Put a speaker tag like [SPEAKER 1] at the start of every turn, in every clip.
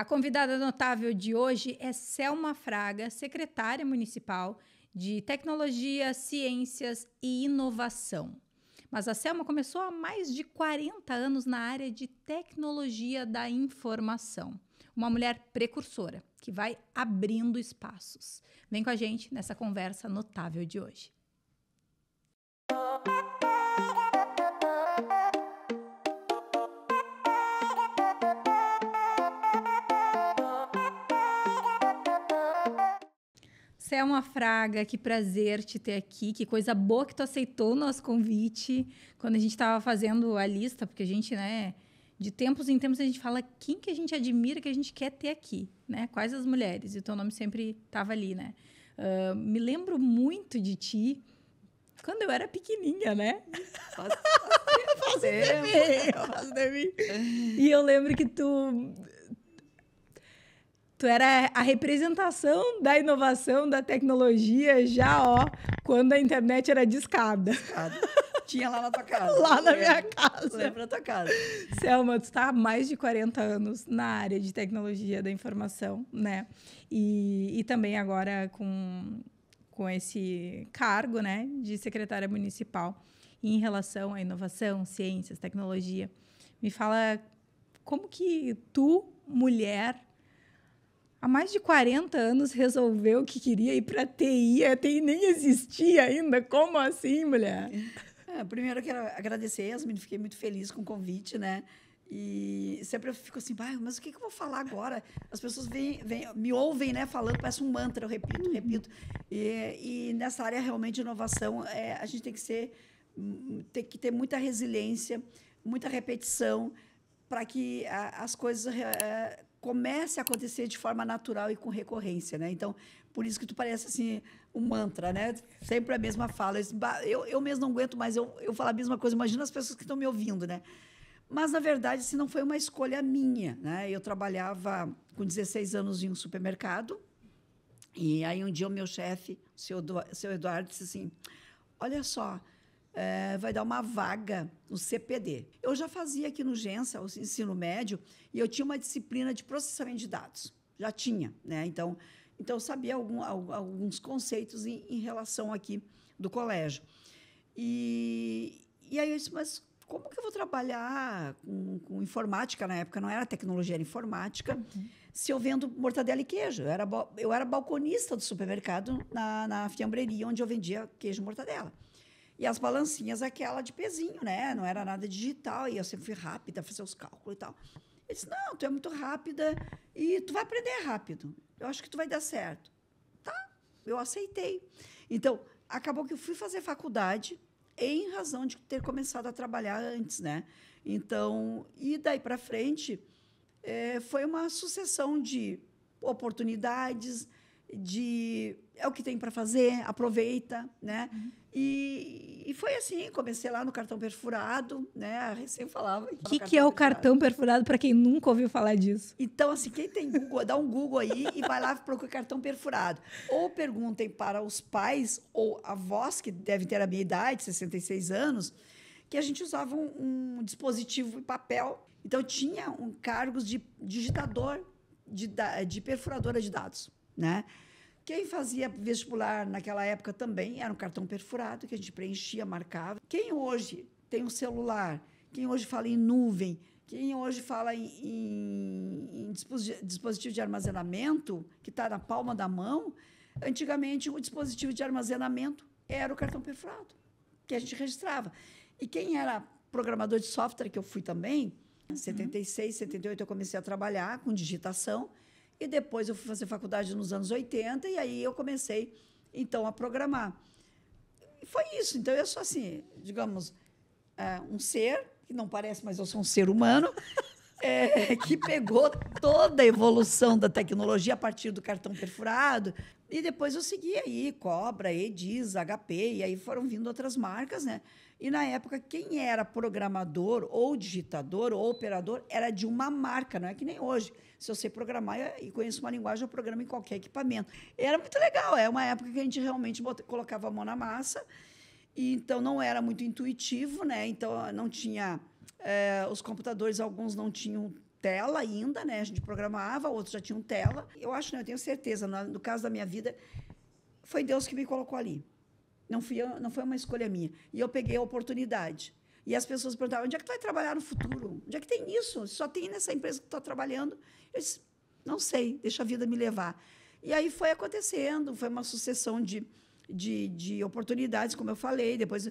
[SPEAKER 1] A convidada notável de hoje é Selma Fraga, secretária municipal de Tecnologia, Ciências e Inovação. Mas a Selma começou há mais de 40 anos na área de tecnologia da informação. Uma mulher precursora, que vai abrindo espaços. Vem com a gente nessa conversa notável de hoje. Selma Fraga, que prazer te ter aqui, que coisa boa que tu aceitou o nosso convite quando a gente estava fazendo a lista, porque a gente, né, de tempos em tempos a gente fala quem que a gente admira, que a gente quer ter aqui, né, quais as mulheres, e o teu nome sempre estava ali, né. Me lembro muito de ti quando eu era pequenininha, né? Faz tempo. E eu lembro que tu era a representação da inovação, da tecnologia, já, quando a internet era discada.
[SPEAKER 2] Tinha lá na tua casa.
[SPEAKER 1] Lá na minha casa.
[SPEAKER 2] Lembra da tua casa.
[SPEAKER 1] Selma, tu está há mais de 40 anos na área de tecnologia da informação, né? E também agora com esse cargo, né, de secretária municipal em relação à inovação, ciências, tecnologia. Me fala como que tu, mulher, há mais de 40 anos resolveu que queria ir para TI. A TI nem existia ainda. Como assim, mulher?
[SPEAKER 2] Primeiro eu quero agradecer, Yasmin, fiquei muito feliz com o convite, né? E sempre eu fico assim, mas o que eu vou falar agora? As pessoas me ouvem, né, falando, parece um mantra, eu repito. E nessa área realmente de inovação, a gente tem que ter muita resiliência, muita repetição, para que as coisas comece a acontecer de forma natural e com recorrência, né? Então, por isso que tu parece assim um mantra, né? Sempre a mesma fala. Eu mesmo não aguento mais eu falar a mesma coisa. Imagina as pessoas que estão me ouvindo, né? Mas, na verdade, assim, não foi uma escolha minha, né? Eu trabalhava com 16 anos em um supermercado e aí um dia o meu chefe, o seu Eduardo, disse assim, olha só, vai dar uma vaga no CPD. Eu já fazia aqui no Gensa, o ensino médio, e eu tinha uma disciplina de processamento de dados. Já tinha, né? Então eu sabia alguns conceitos em relação aqui do colégio. E aí eu disse, mas como que eu vou trabalhar com informática na época? Não era tecnologia, era informática. Se eu vendo mortadela e queijo. Eu era balconista do supermercado na fiambreria, onde eu vendia queijo e mortadela. E as balancinhas, aquela de pezinho, né? Não era nada digital. E eu sempre fui rápida, fazer os cálculos e tal. Ele disse, não, tu é muito rápida e tu vai aprender rápido. Eu acho que tu vai dar certo. Tá, eu aceitei. Então, acabou que eu fui fazer faculdade em razão de ter começado a trabalhar antes, né? Então, e daí para frente, foi uma sucessão de oportunidades, é o que tem para fazer, aproveita, né? E foi assim, comecei lá no cartão perfurado, né? A recém falava.
[SPEAKER 1] O que é o cartão perfurado, para quem nunca ouviu falar disso?
[SPEAKER 2] Então, assim, quem tem Google, dá um Google aí e vai lá e procura cartão perfurado. Ou perguntem para os pais ou avós, que devem ter a minha idade, 66 anos, que a gente usava um dispositivo em papel. Então, tinha cargos de digitador, de perfuradora de dados, né? Quem fazia vestibular naquela época também era um cartão perfurado, que a gente preenchia, marcava. Quem hoje tem um celular, quem hoje fala em nuvem, quem hoje fala em dispositivo de armazenamento, que está na palma da mão, antigamente o dispositivo de armazenamento era o cartão perfurado, que a gente registrava. E quem era programador de software, que eu fui também, em 76, 78 eu comecei a trabalhar com digitação, e depois eu fui fazer faculdade nos anos 80, e aí eu comecei, então, a programar. E foi isso. Então, eu sou, assim, digamos, um ser, que não parece, mas eu sou um ser humano, que pegou toda a evolução da tecnologia a partir do cartão perfurado, e depois eu segui aí, Cobra, Edis, HP, e aí foram vindo outras marcas, né? E, na época, quem era programador, ou digitador, ou operador, era de uma marca, não é que nem hoje. Se eu sei programar e conheço uma linguagem, eu programo em qualquer equipamento. Era muito legal, é uma época que a gente realmente colocava a mão na massa, e então não era muito intuitivo, né? Então não tinha os computadores, alguns não tinham tela ainda, né? A gente programava, outros já tinham tela. Eu acho, né? Eu tenho certeza, no caso da minha vida, foi Deus que me colocou ali. Não foi uma escolha minha. E eu peguei a oportunidade. E as pessoas perguntavam, onde é que tu vai trabalhar no futuro? Onde é que tem isso? Só tem nessa empresa que tu está trabalhando. Eu disse, não sei, deixa a vida me levar. E aí foi acontecendo, foi uma sucessão de oportunidades, como eu falei. Depois,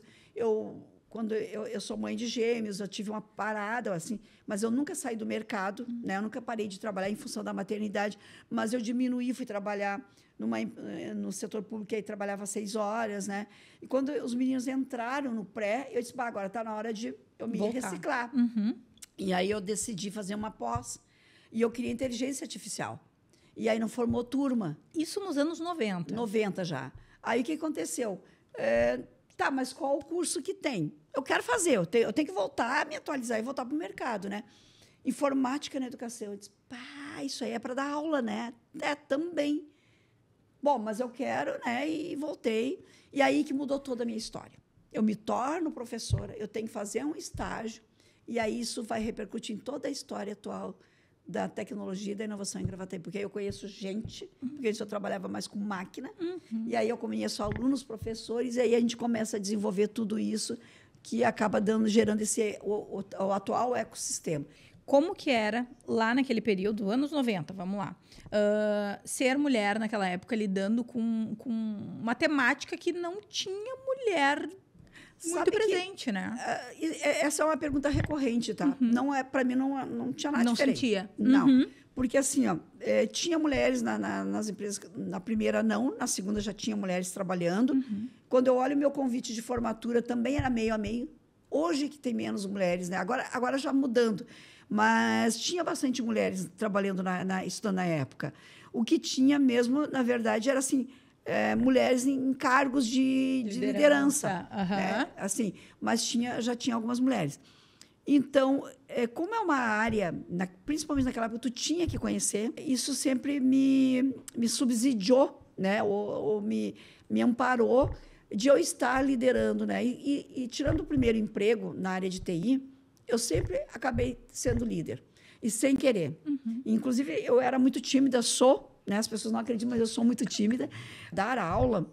[SPEAKER 2] quando eu sou mãe de gêmeos, eu tive uma parada, assim, mas eu nunca saí do mercado, né? Eu nunca parei de trabalhar em função da maternidade, mas eu diminuí, fui trabalhar no setor público, aí trabalhava 6 horas, né? E quando os meninos entraram no pré, eu disse, agora está na hora de eu me reciclar. E aí eu decidi fazer uma pós, e eu queria inteligência artificial. E aí não formou turma.
[SPEAKER 1] Isso nos anos 90.
[SPEAKER 2] 90 já. Aí o que aconteceu? Tá, mas qual o curso que tem? Eu quero fazer, eu tenho que voltar a me atualizar e voltar para o mercado, né? Informática na educação. Eu disse, isso aí é para dar aula, né? Também. Bom, mas eu quero, né? E voltei. E aí que mudou toda a minha história. Eu me torno professora, eu tenho que fazer um estágio, e aí isso vai repercutir em toda a história atual da tecnologia e da inovação em Gravataí, porque aí eu conheço gente, porque antes eu trabalhava mais com máquina, e aí eu conheço alunos, professores, e aí a gente começa a desenvolver tudo isso que acaba gerando o atual ecossistema.
[SPEAKER 1] Como que era lá naquele período, anos 90, vamos lá, ser mulher naquela época lidando com uma temática que não tinha mulher muito presente, né?
[SPEAKER 2] Essa é uma pergunta recorrente, tá? Não para mim não tinha nada diferente.
[SPEAKER 1] Não sentia?
[SPEAKER 2] Não. Porque, assim, tinha mulheres nas empresas, na primeira não, na segunda já tinha mulheres trabalhando. Quando eu olho o meu convite de formatura, também era meio a meio. Hoje que tem menos mulheres, né? Agora já mudando. Mas tinha bastante mulheres trabalhando, estudando na época. O que tinha mesmo, na verdade, era assim... mulheres em cargos de liderança. Né? Assim, mas já tinha algumas mulheres. Então, como é uma área, principalmente naquela época, tu tinha que conhecer, isso sempre me subsidiou, né? ou me amparou de eu estar liderando. Né? E tirando o primeiro emprego na área de TI, eu sempre acabei sendo líder, e sem querer. Inclusive, eu era muito tímida, né? As pessoas não acreditam, mas eu sou muito tímida. Dar aula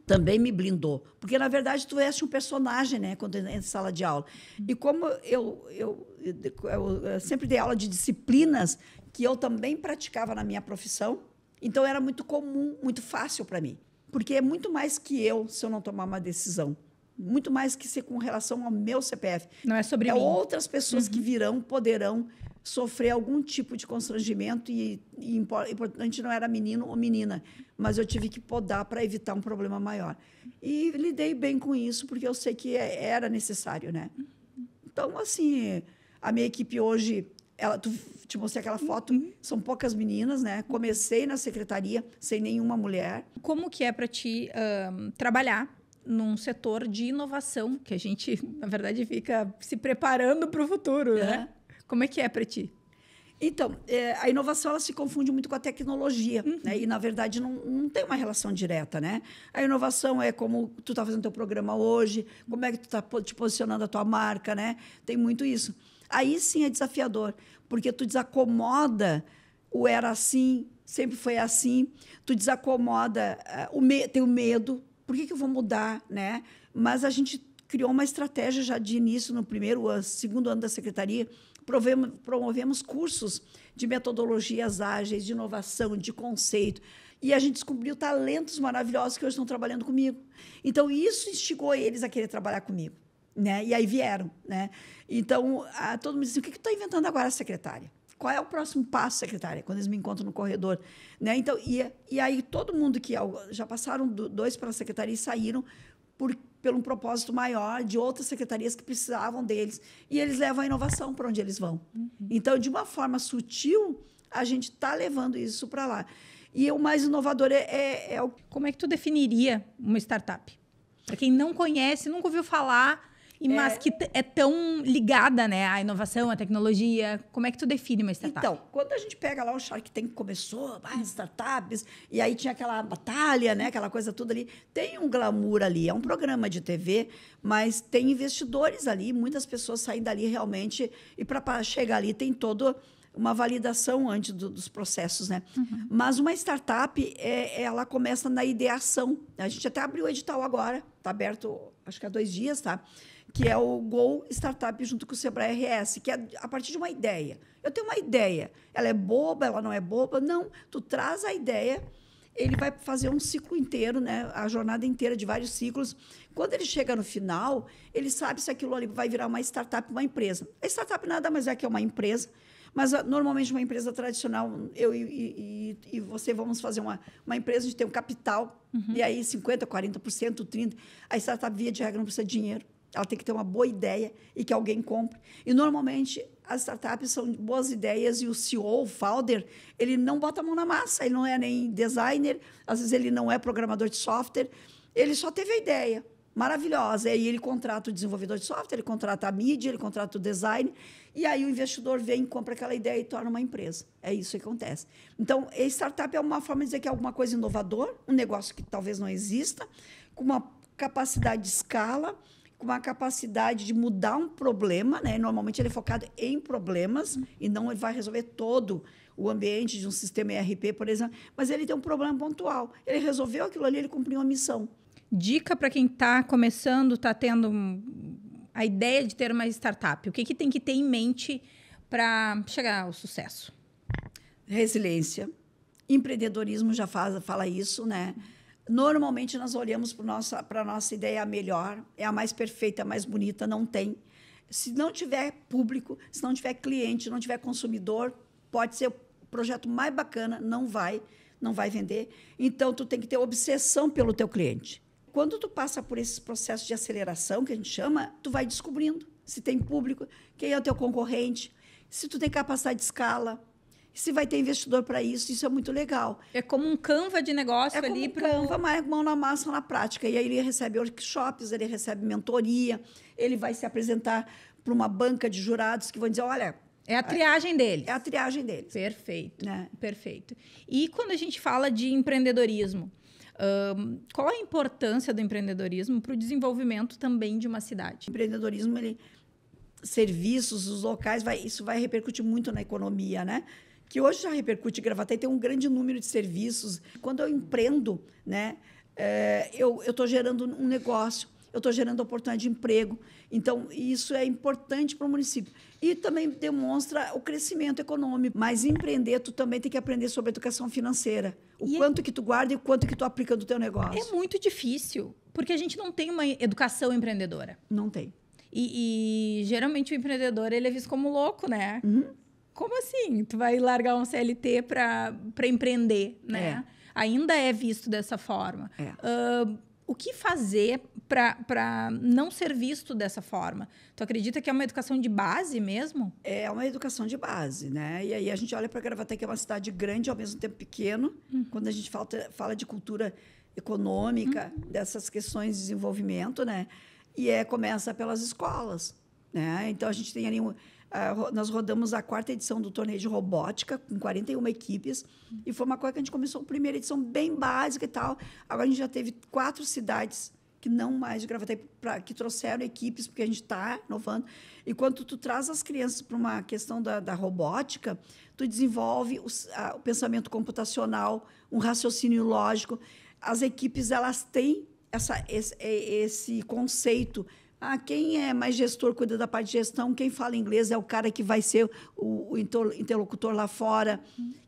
[SPEAKER 2] também me blindou. Porque, na verdade, tu és um personagem, né? Quando entra em sala de aula. E como eu sempre dei aula de disciplinas que eu também praticava na minha profissão, então era muito comum, muito fácil para mim. Porque é muito mais que se eu não tomar uma decisão. Muito mais que ser com relação ao meu CPF.
[SPEAKER 1] Não é sobre mim.
[SPEAKER 2] Outras pessoas que poderão sofrer algum tipo de constrangimento, e importante não era menino ou menina, mas eu tive que podar para evitar um problema maior. E lidei bem com isso, porque eu sei que era necessário, né? Então, assim, a minha equipe hoje, tu te mostrei aquela foto, são poucas meninas, né? Comecei na secretaria sem nenhuma mulher.
[SPEAKER 1] Como que é para ti trabalhar num setor de inovação, que a gente, na verdade, fica se preparando para o futuro, né? Como é que é para ti?
[SPEAKER 2] Então, a inovação ela se confunde muito com a tecnologia, né? E, na verdade, não tem uma relação direta, né? A inovação é como tu está fazendo teu programa hoje, como é que tu está te posicionando a tua marca, né? Tem muito isso. Aí, sim, é desafiador, porque tu desacomoda o era assim, sempre foi assim, tu desacomoda, tem o medo, por que eu vou mudar, né? Mas a gente criou uma estratégia já de início, no segundo ano da secretaria, promovemos cursos de metodologias ágeis, de inovação, de conceito. E a gente descobriu talentos maravilhosos que hoje estão trabalhando comigo. Então, isso instigou eles a querer trabalhar comigo. Né? E aí vieram. Né? Então, todo mundo disse, o que tu está inventando agora, secretária? Qual é o próximo passo, secretária? Quando eles me encontram no corredor. Né? Então, e aí todo mundo que já passaram 2 para a secretaria e saíram pelo um propósito maior de outras secretarias que precisavam deles. E eles levam a inovação para onde eles vão. Então, de uma forma sutil, a gente está levando isso para lá. E o mais inovador é o...
[SPEAKER 1] Como é que tu definiria uma startup? Para quem não conhece, nunca ouviu falar, mas que é tão ligada, né, à inovação, à tecnologia. Como é que tu define uma startup?
[SPEAKER 2] Então, quando a gente pega lá o Shark Tank que começou, startups, e aí tinha aquela batalha, né, aquela coisa toda ali, tem um glamour ali, é um programa de TV, mas tem investidores ali, muitas pessoas saem dali realmente, e para chegar ali tem todo uma validação antes dos processos, né? Mas uma startup, ela começa na ideação. A gente até abriu o edital agora, está aberto, acho que há 2 dias, tá? Que é o Go Startup junto com o Sebrae RS, que é a partir de uma ideia. Eu tenho uma ideia. Ela é boba, ela não é boba? Não. Tu traz a ideia, ele vai fazer um ciclo inteiro, né? A jornada inteira de vários ciclos. Quando ele chega no final, ele sabe se aquilo ali vai virar uma startup, uma empresa. A startup nada mais é que uma empresa, mas normalmente uma empresa tradicional, eu e você vamos fazer uma empresa, a gente tem um capital, e aí 50%, 40%, 30%. A startup, via de regra, não precisa de dinheiro. Ela tem que ter uma boa ideia e que alguém compre. E, normalmente, as startups são boas ideias e o CEO, o founder, ele não bota a mão na massa, ele não é nem designer, às vezes ele não é programador de software, ele só teve a ideia maravilhosa. E aí ele contrata o desenvolvedor de software, ele contrata a mídia, ele contrata o design, e aí o investidor vem, compra aquela ideia e torna uma empresa. É isso que acontece. Então, a startup é uma forma de dizer que é alguma coisa inovador, um negócio que talvez não exista, com uma capacidade de escala, com uma capacidade de mudar um problema, né? Normalmente ele é focado em problemas e não ele vai resolver todo o ambiente de um sistema ERP, por exemplo, mas ele tem um problema pontual. Ele resolveu aquilo ali, ele cumpriu uma missão.
[SPEAKER 1] Dica para quem está começando, está tendo a ideia de ter uma startup. O que tem que ter em mente para chegar ao sucesso?
[SPEAKER 2] Resiliência. Empreendedorismo já fala isso, né? Normalmente, nós olhamos para a nossa ideia a melhor, é a mais perfeita, a mais bonita, não tem. Se não tiver público, se não tiver cliente, não tiver consumidor, pode ser o projeto mais bacana, não vai vender. Então, tu tem que ter obsessão pelo teu cliente. Quando tu passa por esses processos de aceleração, que a gente chama, tu vai descobrindo se tem público, quem é o teu concorrente, se tu tem capacidade de escala, se vai ter investidor para isso é muito legal.
[SPEAKER 1] É como um Canva de negócio ali.
[SPEAKER 2] Como um Canva, mas mão na massa, na prática. E aí ele recebe workshops, ele recebe mentoria, ele vai se apresentar para uma banca de jurados que vão dizer, olha...
[SPEAKER 1] É a triagem deles.
[SPEAKER 2] É a triagem deles.
[SPEAKER 1] Perfeito,
[SPEAKER 2] né?
[SPEAKER 1] Perfeito. E quando a gente fala de empreendedorismo, qual a importância do empreendedorismo para o desenvolvimento também de uma cidade?
[SPEAKER 2] O empreendedorismo, serviços, os locais, isso vai repercutir muito na economia, né? Que hoje já repercute em Gravataí, tem um grande número de serviços. Quando eu empreendo, né, eu estou gerando um negócio, eu estou gerando oportunidade de emprego. Então, isso é importante para o município. E também demonstra o crescimento econômico. Mas empreender, tu também tem que aprender sobre educação financeira. Quanto que tu guarda e o quanto que tu aplica do teu negócio.
[SPEAKER 1] É muito difícil, porque a gente não tem uma educação empreendedora.
[SPEAKER 2] Não tem.
[SPEAKER 1] E geralmente o empreendedor ele é visto como louco, né? Como assim? Tu vai largar um CLT para empreender, né? Ainda é visto dessa forma. O que fazer para não ser visto dessa forma? Tu acredita que é uma educação de base mesmo?
[SPEAKER 2] É uma educação de base, né? E aí a gente olha para Gravataí, que é uma cidade grande, ao mesmo tempo pequeno. Quando a gente fala de cultura econômica, dessas questões de desenvolvimento, né? E começa pelas escolas, né? Então, a gente tem ali... nós rodamos a 4ª edição do torneio de robótica, com 41 equipes, e foi uma coisa que a gente começou a primeira edição bem básica e tal. Agora, a gente já teve 4 cidades que não mais de Gravataí, que trouxeram equipes, porque a gente está inovando. E quando tu traz as crianças para uma questão da robótica, tu desenvolve o pensamento computacional, um raciocínio lógico. As equipes, elas têm esse conceito. Quem é mais gestor, cuida da parte de gestão. Quem fala inglês é o cara que vai ser o interlocutor lá fora.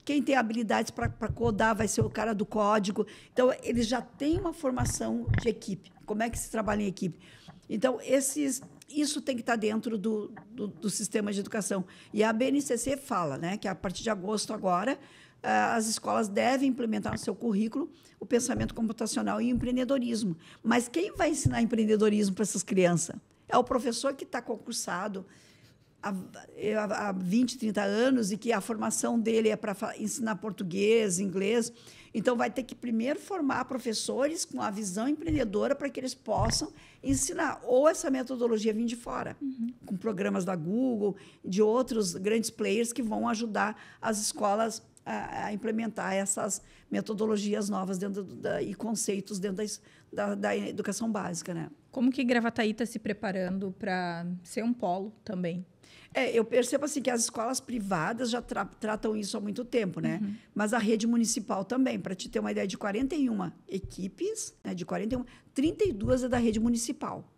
[SPEAKER 2] Quem tem habilidades para codar vai ser o cara do código. Então, eles já têm uma formação de equipe. Como é que se trabalha em equipe? Então, isso tem que estar dentro do sistema de educação. E a BNCC fala, né, que a partir de agosto agora, as escolas devem implementar no seu currículo o pensamento computacional e o empreendedorismo. Mas quem vai ensinar empreendedorismo para essas crianças? É o professor que está concursado há 20, 30 anos e que a formação dele é para ensinar português, inglês. Então, vai ter que primeiro formar professores com a visão empreendedora para que eles possam ensinar. Ou essa metodologia vir de fora, com programas da Google, de outros grandes players que vão ajudar as escolas a implementar essas metodologias novas e conceitos dentro da educação básica, né?
[SPEAKER 1] Como que Gravataí está se preparando para ser um polo também?
[SPEAKER 2] Eu percebo assim que as escolas privadas já tratam isso há muito tempo, né? Mas a rede municipal também, para te ter uma ideia, de 41 equipes, né, de 41, 32 é da rede municipal,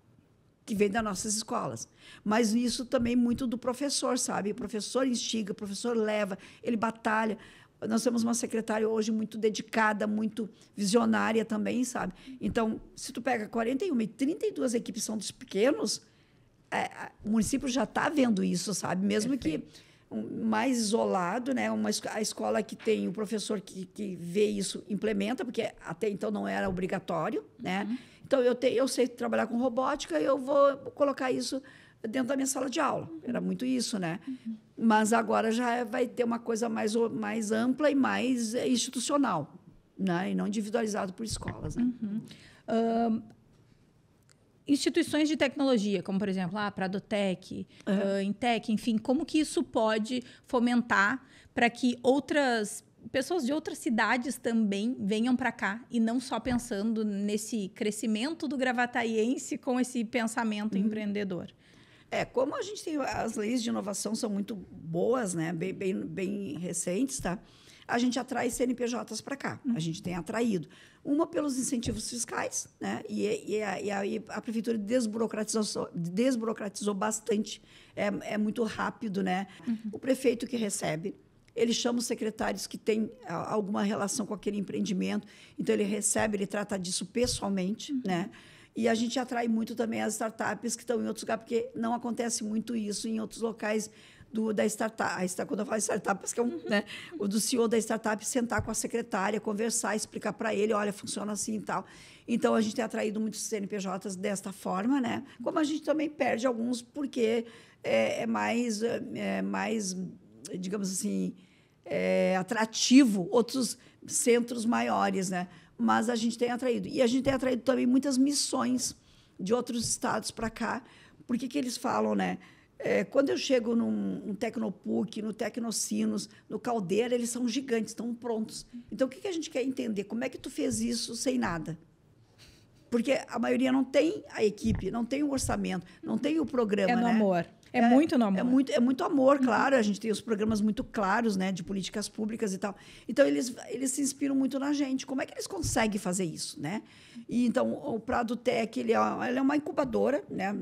[SPEAKER 2] que vem das nossas escolas. Mas isso também muito do professor, sabe? O professor instiga, o professor leva, ele batalha. Nós temos uma secretária hoje muito dedicada, muito visionária também, sabe? Então, se tu pega 41 e 32 equipes são dos pequenos, o município já está vendo isso, sabe? Mesmo Perfeito. Que mais isolado, né? A escola que tem o professor que vê isso, implementa, porque até então não era obrigatório, né? Então, eu sei trabalhar com robótica, eu vou colocar isso dentro da minha sala de aula. Era muito isso, né? Mas agora já vai ter uma coisa mais ampla e mais institucional, né? E não individualizado por escolas, né?
[SPEAKER 1] Instituições de tecnologia, como, por exemplo, a Pradotec, Intec, enfim, como que isso pode fomentar para que outras pessoas de outras cidades também venham para cá e não só pensando nesse crescimento do gravataense com esse pensamento empreendedor?
[SPEAKER 2] Como a gente tem as leis de inovação são muito boas, né? Bem recentes, tá? A gente atrai CNPJs para cá. A gente tem atraído. Uma pelos incentivos fiscais, né? E aí a prefeitura desburocratizou bastante. É muito rápido, né? O prefeito que recebe, ele chama os secretários que têm alguma relação com aquele empreendimento. Então, ele recebe, ele trata disso pessoalmente, né? E a gente atrai muito também as startups que estão em outros lugares, porque não acontece muito isso em outros locais da startup. Quando eu falo startup, que é né, o do CEO da startup sentar com a secretária, conversar, explicar para ele, olha, funciona assim e tal. Então, a gente tem atraído muitos CNPJs desta forma, né? Como a gente também perde alguns, porque é mais, digamos assim, atrativo outros centros maiores, né? Mas a gente tem atraído. E a gente tem atraído também muitas missões de outros estados para cá. Por que eles falam, né? Quando eu chego num Tecnopuc, no Tecnocinos, no Caldeira, eles são gigantes, estão prontos. Então, o que a gente quer entender? Como é que tu fez isso sem nada? Porque a maioria não tem a equipe, não tem o orçamento, não tem o programa.
[SPEAKER 1] É no
[SPEAKER 2] né?
[SPEAKER 1] amor. Muito no amor.
[SPEAKER 2] É muito amor, claro. A gente tem os programas muito claros, né, de políticas públicas e tal. Então, eles se inspiram muito na gente. Como é que eles conseguem fazer isso, né? E, então, o Pradotec, ele é uma incubadora, né?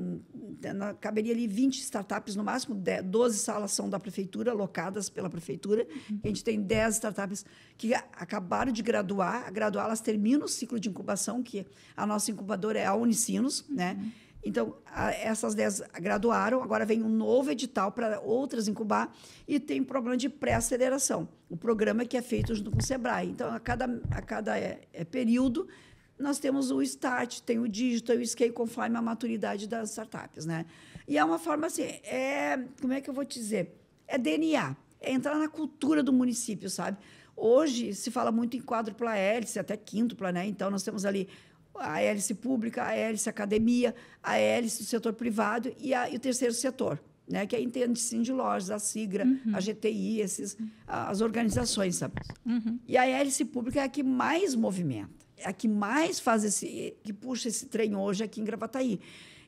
[SPEAKER 2] Caberia ali 20 startups no máximo, 12 salas são da prefeitura, alocadas pela prefeitura. A gente tem 10 startups que acabaram de graduar. Elas terminam o ciclo de incubação, que a nossa incubadora é a Unicinos, né? Então, essas 10 graduaram, agora vem um novo edital para outras incubar e tem um programa de pré-aceleração, o programa que é feito junto com o Sebrae. Então, a cada período, nós temos o Start, tem o Digital e o Scale, conforme a maturidade das startups, né? E é uma forma assim, como é que eu vou te dizer? É DNA, é entrar na cultura do município, sabe? Hoje, se fala muito em quádrupla hélice, até quíntupla, né? Então, nós temos ali a hélice pública, a hélice academia, a hélice do setor privado e o terceiro setor, né? Que é entende-se de lojas, a SIGRA, a GTI, as organizações, sabe? E a hélice pública é a que mais movimenta, é a que mais que puxa esse trem hoje aqui em Gravataí.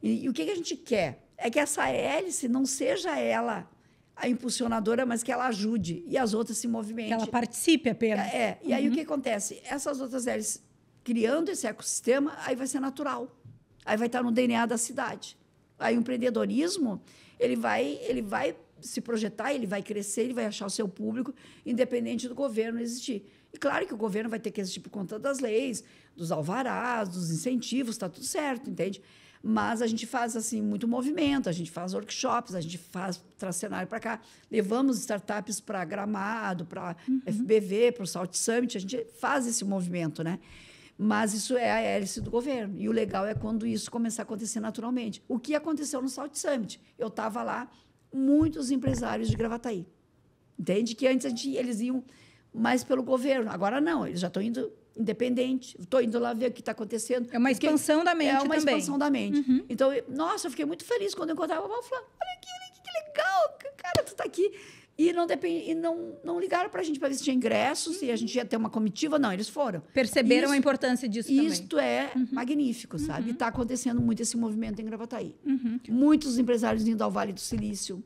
[SPEAKER 2] E o que a gente quer? É que essa hélice não seja ela a impulsionadora, mas que ela ajude e as outras se movimentem.
[SPEAKER 1] Que ela participe apenas.
[SPEAKER 2] E aí o que acontece? Essas outras hélices criando esse ecossistema, aí vai ser natural. Aí vai estar no DNA da cidade. Aí o empreendedorismo, ele vai se projetar, ele vai crescer, ele vai achar o seu público, independente do governo existir. E claro que o governo vai ter que existir por conta das leis, dos alvarás, dos incentivos, está tudo certo, entende? Mas a gente faz assim muito movimento, a gente faz workshops, a gente traz cenário para cá, levamos startups para Gramado, para FBV, para o Salt Summit, a gente faz esse movimento, né? Mas isso é a hélice do governo. E o legal é quando isso começar a acontecer naturalmente. O que aconteceu no Salt Summit? Eu estava lá, muitos empresários de Gravataí. Entende? Que antes eles iam mais pelo governo. Agora não, eles já estão indo independente. Estou indo lá ver o que está acontecendo.
[SPEAKER 1] É uma expansão da mente também.
[SPEAKER 2] É uma expansão da mente. Então, nossa, eu fiquei muito feliz quando eu encontrava o Val, falando, olha aqui, que legal, cara, tu está aqui. E não ligaram para a gente para ver se tinha ingressos, se a gente ia ter uma comitiva. Não, eles foram.
[SPEAKER 1] Perceberam a importância disso também.
[SPEAKER 2] Isto é magnífico, sabe? Está acontecendo muito esse movimento em Gravataí. Muitos empresários indo ao Vale do Silício.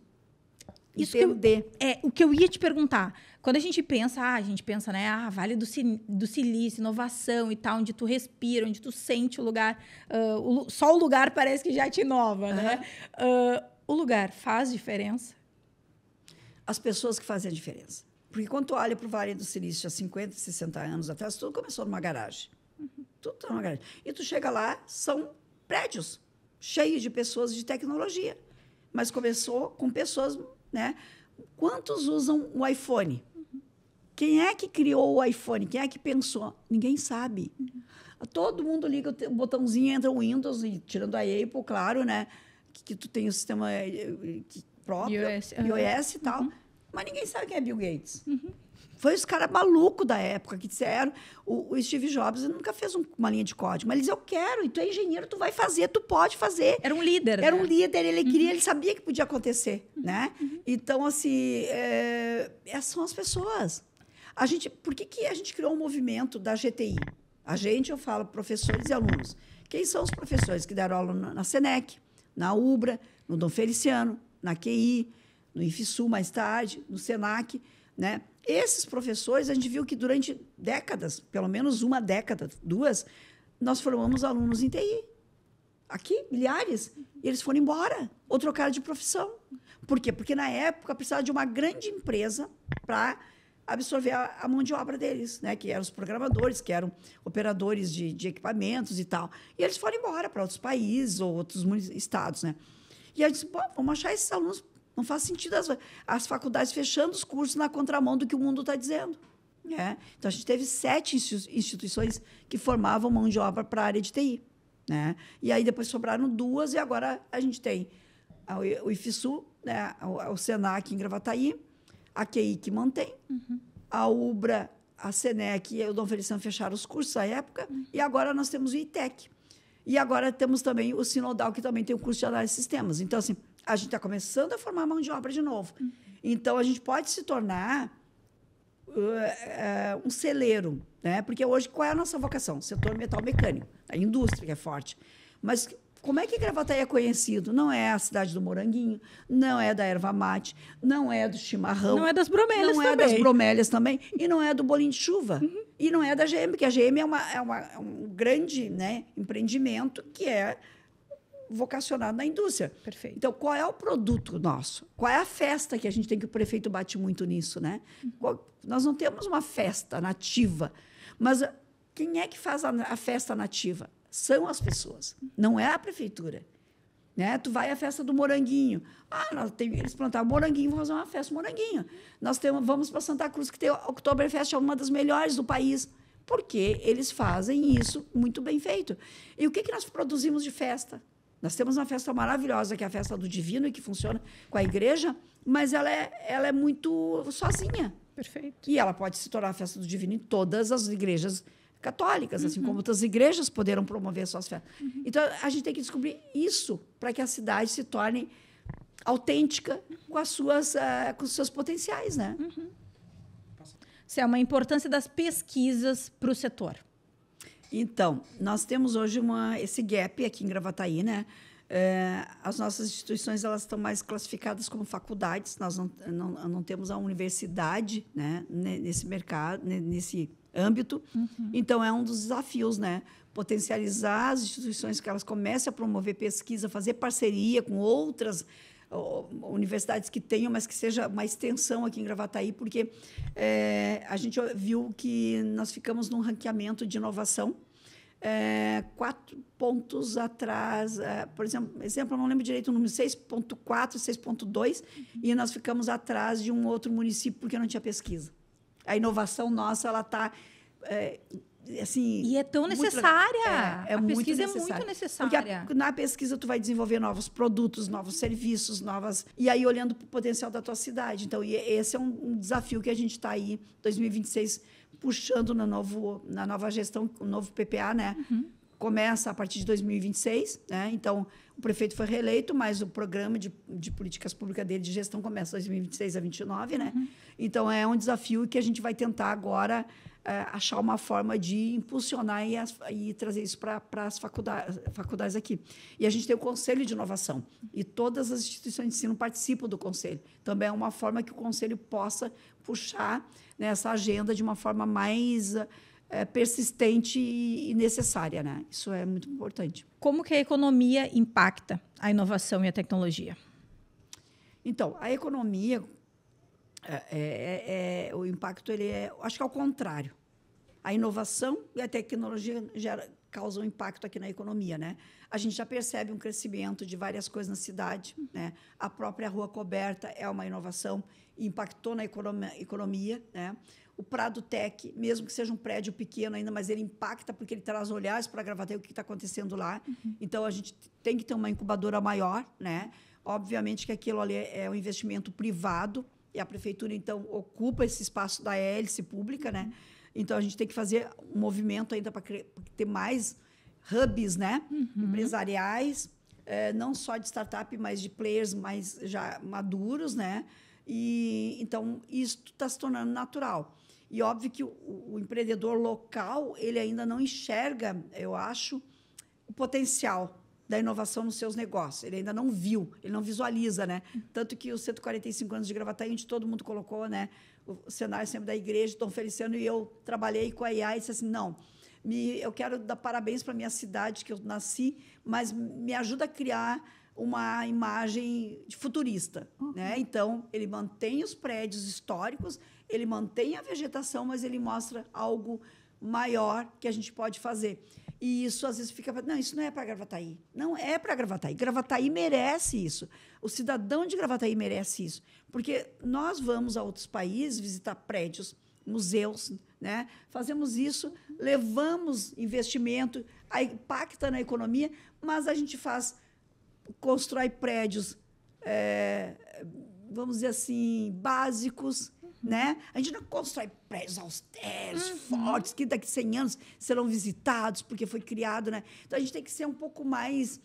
[SPEAKER 2] entender.
[SPEAKER 1] O que eu ia te perguntar. Quando a gente pensa, né? Vale do Silício, inovação e tal, onde tu respira, onde tu sente o lugar. Só o lugar parece que já te inova, né? O lugar faz diferença?
[SPEAKER 2] As pessoas que fazem a diferença. Porque quando tu olha para o Vale do Silício há 50, 60 anos atrás, tudo começou numa garagem. Tudo está numa garagem. E tu chega lá, são prédios cheios de pessoas de tecnologia. Mas começou com pessoas, né? Quantos usam o iPhone? Quem é que criou o iPhone? Quem é que pensou? Ninguém sabe. Todo mundo liga o botãozinho, entra o Windows, e tirando a Apple, claro, né? Que tu tem o sistema próprio, iOS e tal. Mas ninguém sabe quem é Bill Gates. Foi os caras malucos da época que disseram. O Steve Jobs nunca fez uma linha de código, mas ele disse: eu quero, e tu é engenheiro, tu vai fazer, tu pode fazer.
[SPEAKER 1] Era um líder.
[SPEAKER 2] Era um líder, ele queria, ele sabia que podia acontecer, né? Então, assim, essas são as pessoas. Por que a gente criou um movimento da GTI? Eu falo professores e alunos. Quem são os professores que deram aula na Senec, na UBRA, no Dom Feliciano, na QI, no IFSU mais tarde, no SENAC, né? Esses professores, a gente viu que durante décadas, pelo menos uma década, 2, nós formamos alunos em TI. Aqui, milhares. E eles foram embora ou trocaram de profissão. Por quê? Porque, na época, precisava de uma grande empresa para absorver a mão de obra deles, né? Que eram os programadores, que eram operadores de equipamentos e tal. E eles foram embora para outros países ou outros estados, né? E a gente disse: vamos achar esses alunos. Não faz sentido as faculdades fechando os cursos na contramão do que o mundo está dizendo. Né? Então, a gente teve 7 instituições que formavam mão de obra para a área de TI. Né? E aí, depois sobraram 2, e agora a gente tem o IFSU, né? o SENAC em Gravataí, a QI que mantém, a UBRA, a SENEC e o Dom Feliciano fecharam os cursos à época, e agora nós temos o ITEC. E agora temos também o Sinodal, que também tem o curso de análise de sistemas. Então, assim, a gente está começando a formar mão de obra de novo. Então, a gente pode se tornar um celeiro, né? Porque hoje, qual é a nossa vocação? Setor metal mecânico, a indústria que é forte. Mas como é que Gravataí é conhecido? Não é a cidade do moranguinho, não é da erva mate, não é do chimarrão.
[SPEAKER 1] Não é das bromélias também.
[SPEAKER 2] Não é das bromélias também. E não é do bolinho de chuva. E não é da GM, porque a GM é um grande, né, empreendimento que é vocacionado na indústria.
[SPEAKER 1] Perfeito.
[SPEAKER 2] Então, qual é o produto nosso? Qual é a festa que a gente tem, que o prefeito bate muito nisso, né? Nós não temos uma festa nativa, mas quem é que faz a festa nativa? São as pessoas, não é a prefeitura. Né? Tu vai à festa do moranguinho. Eles plantaram moranguinho, vamos fazer uma festa moranguinho. Vamos para Santa Cruz, que tem o Oktoberfest, é uma das melhores do país, porque eles fazem isso muito bem feito. E o que nós produzimos de festa? Nós temos uma festa maravilhosa, que é a festa do Divino, e que funciona com a igreja, mas ela é muito sozinha.
[SPEAKER 1] Perfeito.
[SPEAKER 2] E ela pode se tornar a festa do Divino em todas as igrejas católicas, assim como outras igrejas poderão promover suas festas. Então, a gente tem que descobrir isso para que a cidade se torne autêntica com os seus potenciais, né?
[SPEAKER 1] Isso é uma importância das pesquisas para o setor.
[SPEAKER 2] Então, nós temos hoje esse gap aqui em Gravataí, né? As nossas instituições, elas estão mais classificadas como faculdades, nós não temos a universidade, né, nesse mercado, nesse âmbito. Então, é um dos desafios, né? Potencializar as instituições, que elas comecem a promover pesquisa, fazer parceria com outras universidades que tenham, mas que seja uma extensão aqui em Gravataí, porque a gente viu que nós ficamos num ranqueamento de inovação 4 pontos atrás, por exemplo, eu não lembro direito o número, 6.4, 6.2, e nós ficamos atrás de um outro município porque não tinha pesquisa. A inovação nossa, ela está assim,
[SPEAKER 1] e é tão necessária.
[SPEAKER 2] A pesquisa é muito
[SPEAKER 1] necessária.
[SPEAKER 2] Porque na pesquisa tu vai desenvolver novos produtos, novos serviços, e aí olhando para o potencial da tua cidade. Então, esse é um desafio que a gente está aí, 2026, puxando na nova gestão, o novo PPA, né? começa a partir de 2026, né? Então, o prefeito foi reeleito, mas o programa de políticas públicas dele de gestão começa de 2026 a 29, né? Então, é um desafio que a gente vai tentar agora achar uma forma de impulsionar e trazer isso para as faculdades aqui. E a gente tem o Conselho de Inovação, e todas as instituições de ensino participam do Conselho. Também é uma forma que o Conselho possa puxar, né, essa agenda de uma forma mais persistente e necessária, né? Isso é muito importante.
[SPEAKER 1] Como que a economia impacta a inovação e a tecnologia?
[SPEAKER 2] Então, a economia, o impacto, acho que é o contrário. A inovação e a tecnologia causam impacto aqui na economia, né? A gente já percebe um crescimento de várias coisas na cidade, né? A própria rua coberta é uma inovação e impactou na economia, né? O Prado Tech, mesmo que seja um prédio pequeno ainda, mas ele impacta porque ele traz olhares para Gravataí, o que está acontecendo lá. Então, a gente tem que ter uma incubadora maior, né? Obviamente que aquilo ali é um investimento privado e a prefeitura, então, ocupa esse espaço da hélice pública, né? Então, a gente tem que fazer um movimento ainda para ter mais hubs, né? Empresariais, não só de startup, mas de players mais já maduros, né? E, então, isso está se tornando natural. E óbvio que o empreendedor local, ele ainda não enxerga, eu acho, o potencial da inovação nos seus negócios. Ele ainda não viu, ele não visualiza, né? Tanto que os 145 anos de Gravataí, onde todo mundo colocou, né, o cenário sempre da igreja, Dom Feliciano, e eu trabalhei com a IA e disse assim, não, eu quero dar parabéns para a minha cidade, que eu nasci, mas me ajuda a criar uma imagem futurista, né? Então, ele mantém os prédios históricos, ele mantém a vegetação, mas ele mostra algo maior que a gente pode fazer. E isso, às vezes, fica... Não, isso não é para Gravataí. Não é para Gravataí. Gravataí merece isso. O cidadão de Gravataí merece isso. Porque nós vamos a outros países visitar prédios, museus, né? Fazemos isso, levamos investimento, impacta na economia, mas a gente constrói prédios, vamos dizer assim, básicos, né? A gente não constrói prédios austeros, fortes, que daqui a 100 anos serão visitados, porque foi criado, né? Então, a gente tem que ser um pouco mais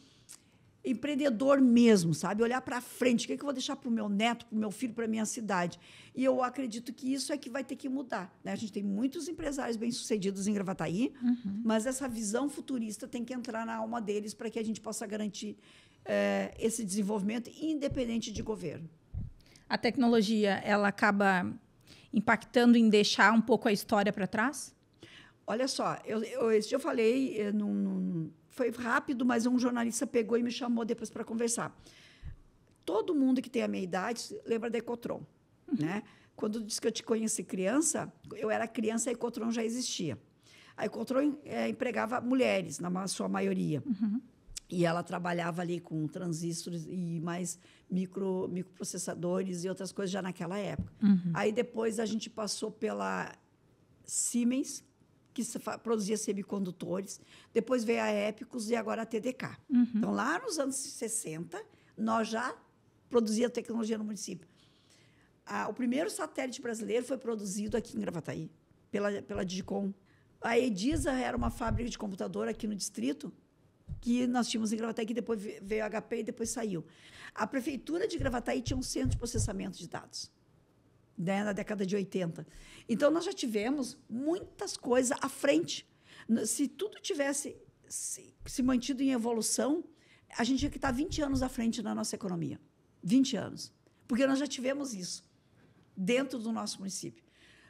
[SPEAKER 2] empreendedor mesmo, sabe? Olhar para frente, o que eu vou deixar para o meu neto, para o meu filho, para a minha cidade. E eu acredito que isso é que vai ter que mudar, né? A gente tem muitos empresários bem-sucedidos em Gravataí, mas essa visão futurista tem que entrar na alma deles para que a gente possa garantir esse desenvolvimento independente de governo.
[SPEAKER 1] A tecnologia, ela acaba impactando em deixar um pouco a história para trás?
[SPEAKER 2] Olha só, esse dia eu falei, foi rápido, mas um jornalista pegou e me chamou depois para conversar. Todo mundo que tem a minha idade lembra da Ecotron, né? Quando disse que eu te conheci criança, eu era criança, a Ecotron já existia. A Ecotron empregava mulheres, na sua maioria. E ela trabalhava ali com transistores e mais microprocessadores e outras coisas já naquela época. Aí depois a gente passou pela Siemens, que produzia semicondutores, depois veio a Épicos e agora a TDK. Então, lá nos anos 60, nós já produzíamos tecnologia no município. O primeiro satélite brasileiro foi produzido aqui em Gravataí, pela Digicom. A Edisa era uma fábrica de computador aqui no distrito, que nós tínhamos em Gravataí, que depois veio a HP e depois saiu. A prefeitura de Gravataí tinha um centro de processamento de dados, né, na década de 80. Então, nós já tivemos muitas coisas à frente. Se tudo tivesse se mantido em evolução, a gente tinha que estar 20 anos à frente na nossa economia. 20 anos. Porque nós já tivemos isso dentro do nosso município.